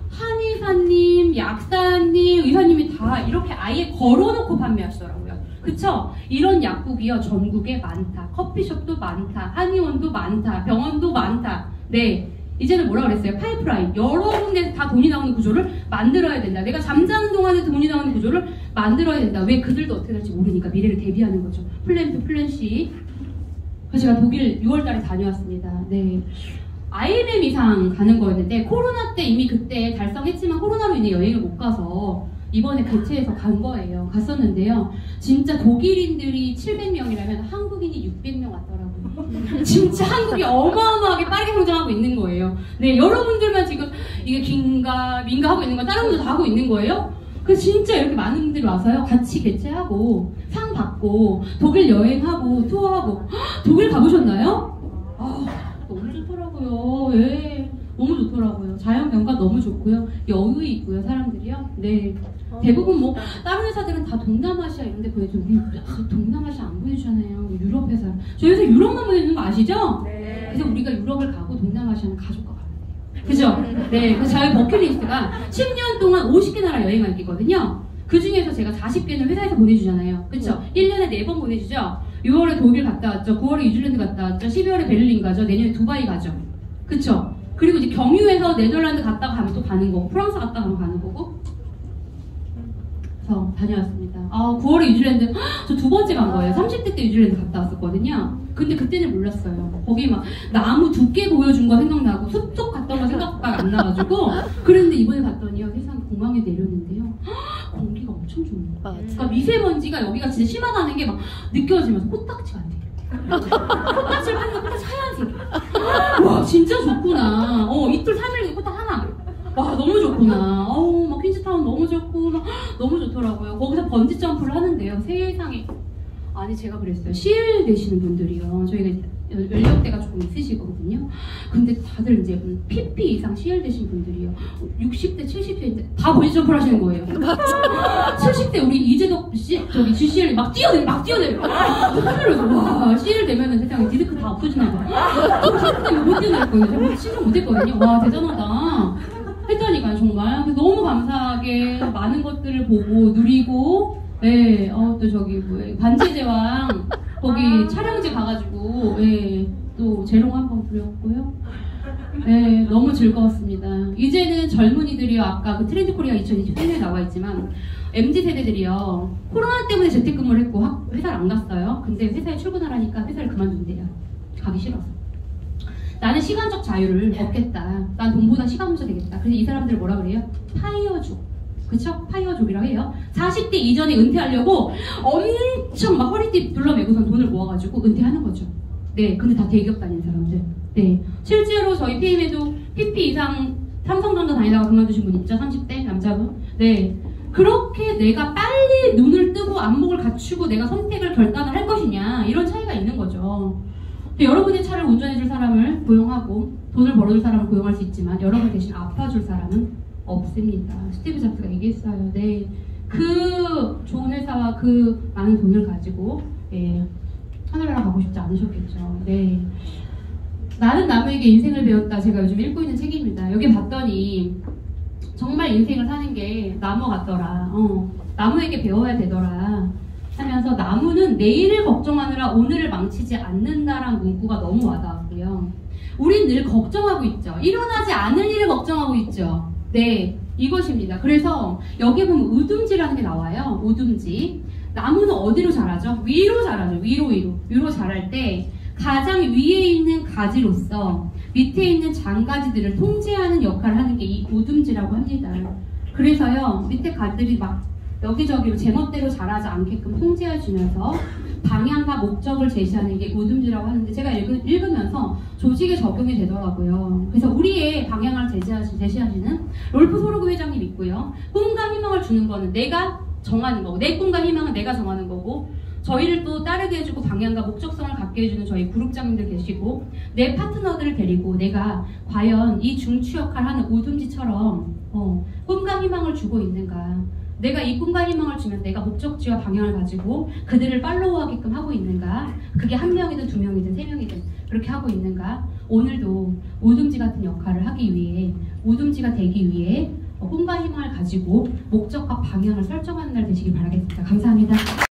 S1: 한의사님, 약사님, 의사님이 다 이렇게 아예 걸어놓고 판매하시더라고요. 그쵸? 이런 약국이요 전국에 많다. 커피숍도 많다. 한의원도 많다. 병원도 많다. 네, 이제는 뭐라 그랬어요? 파이프라인. 여러 군데서 다 돈이 나오는 구조를 만들어야 된다. 내가 잠자는 동안에 돈이 나오는 구조를 만들어야 된다. 왜? 그들도 어떻게 될지 모르니까 미래를 대비하는 거죠. 플랜 B, 플랜 C. 그래서 제가 독일 6월달에 다녀왔습니다. 네. IMM 이상 가는 거였는데 코로나 때 이미 그때 달성했지만 코로나로 인해 여행을 못 가서 이번에 개최해서 간 거예요. 갔었는데요. 진짜 독일인들이 700명이라면 한국인이 600명 왔더라고요. 진짜 한국이 어마어마하게 빠르게 성장하고 있는 거예요. 네, 여러분들만 지금 이게 긴가 민가 하고 있는 거 다른 분들 다 하고 있는 거예요. 그래서 진짜 이렇게 많은 분들이 와서요. 같이 개최하고 상 받고 독일 여행하고 투어하고. 헉, 독일 가보셨나요? 아, 너무 좋더라고요. 예. 너무 좋더라고요. 자연경관 너무 좋고요. 여유 있고요, 사람들이요. 네. 대부분 뭐 다른 회사들은 다 동남아시아 이런 데 보내줘. 우리 동남아시아 안 보내주잖아요. 유럽 회사. 저희 회사 유럽만 보내주는 거 아시죠?
S2: 네.
S1: 그래서 우리가 유럽을 가고 동남아시아는 가족과 가면 돼요. 그죠? 네. 그래서 저희 버킷리스트가 10년 동안 50개 나라 여행할 게거든요. 그 중에서 제가 40개는 회사에서 보내주잖아요. 그쵸? 1년에 4번 보내주죠? 6월에 독일 갔다 왔죠. 9월에 뉴질랜드 갔다 왔죠. 12월에 베를린 가죠. 내년에 두바이 가죠. 그쵸? 그리고 이제 경유해서 네덜란드 갔다가 가면 또 가는 거고, 프랑스 갔다가 가면 가는 거고. 그래서 다녀왔습니다. 9월에 뉴질랜드, 저 2번째 간 거예요. 30대 때 뉴질랜드 갔다 왔었거든요. 근데 그때는 몰랐어요. 거기 막 나무 두께 보여준 거 생각나고, 숲속 갔던 거 생각밖에 안 나가지고. 그랬는데 이번에 갔더니요, 세상 공항에 내렸는데요. 공기가 엄청 좋은 거예요. 그러니까 미세먼지가 여기가 진짜 심하다는 게 막 느껴지면서 코딱지가 안 돼요. 코딱지를 하니까 코딱지 하얀색이야. 와, 진짜 좋구나. 이틀 3일 코딱 하나. 와, 너무 좋구나. 막 퀸즈타운 너무 좋고, 막 너무 좋더라고요. 거기서 번지 점프를 하는데요. 세상에. 아니, 제가 그랬어요. CL 되시는 분들이요. 저희가 연령대가 조금 있으시거든요. 근데 다들 이제 PP 이상 CL 되신 분들이요. 60대, 70대인데 다 번지 점프를 하시는 거예요. 70대 우리 이재덕 씨, 저기 GCL 막 뛰어내려. 하늘에서 와, CL 되면은 세상에 디스크 다 없어지나 봐. 70대 못 뛰어내렸거든요. 신청 못 했거든요. 와, 대단하다. 했다니까요, 정말. 너무 감사하게 많은 것들을 보고 누리고, 네, 또 저기 반지의 제왕 거기 촬영지 가가지고, 네, 또 재롱 한번 부렸고요. 네, 너무 즐거웠습니다. 이제는 젊은이들이요, 아까 그 트렌드 코리아 2020년에 나와 있지만 MZ 세대들이요, 코로나 때문에 재택근무를 했고 회사를 안 갔어요. 근데 회사에 출근하라니까 회사를 그만둔대요. 가기 싫어서. 나는 시간적 자유를 얻겠다. 난 돈보다 시간 문제 되겠다. 그래서 이 사람들 뭐라 그래요? 파이어족. 그쵸? 파이어족이라고 해요. 40대 이전에 은퇴하려고 엄청 막 허리띠 둘러매고선 돈을 모아가지고 은퇴하는 거죠. 네, 근데 다 대기업 다니는 사람들. 네, 실제로 저희 PM에도 PP 이상 삼성전자 다니다가 그만두신 분 있죠? 30대 남자분. 네, 그렇게 내가 빨리 눈을 뜨고 안목을 갖추고 내가 선택을 결단을 할 것이냐, 이런 차이가 있는 거죠. 여러분의 차를 운전해줄 사람을 고용하고 돈을 벌어줄 사람을 고용할 수 있지만 여러분 대신 아파줄 사람은 없습니다. 스티브 잡스가 얘기했어요. 네, 그 좋은 회사와 그 많은 돈을 가지고, 예, 하늘나라 가고 싶지 않으셨겠죠. 네, 나는 나무에게 인생을 배웠다. 제가 요즘 읽고 있는 책입니다. 여기 봤더니 정말 인생을 사는 게 나무 같더라. 나무에게 배워야 되더라 하면서, 나무는 내일을 걱정하느라 오늘을 망치지 않는다라는 문구가 너무 와닿았고요. 우린 늘 걱정하고 있죠. 일어나지 않을 일을 걱정하고 있죠. 네, 이것입니다. 그래서 여기에 보면 우듬지라는 게 나와요. 우듬지. 나무는 어디로 자라죠? 위로 자라죠. 위로 자랄 때 가장 위에 있는 가지로서 밑에 있는 장가지들을 통제하는 역할을 하는 게 이 우듬지라고 합니다. 그래서요, 밑에 가지들이 막 여기저기로 제멋대로 자라지 않게끔 통제해주면서 방향과 목적을 제시하는 게 우듬지라고 하는데, 제가 읽으면서 조직에 적용이 되더라고요. 그래서 우리의 방향을 제시하시는 롤프 소르그 회장님 있고요. 꿈과 희망을 주는 거는 내가 정하는 거고, 내 꿈과 희망은 내가 정하는 거고, 저희를 또 따르게 해주고 방향과 목적성을 갖게 해주는 저희 그룹장님들 계시고, 내 파트너들을 데리고 내가 과연 이 중추 역할을 하는 우듬지처럼 꿈과 희망을 주고 있는가, 내가 이 꿈과 희망을 주면 내가 목적지와 방향을 가지고 그들을 팔로우하게끔 하고 있는가, 그게 1명이든 2명이든 3명이든 그렇게 하고 있는가, 오늘도 우듬지 같은 역할을 하기 위해, 우듬지가 되기 위해 꿈과 희망을 가지고 목적과 방향을 설정하는 날 되시길 바라겠습니다. 감사합니다.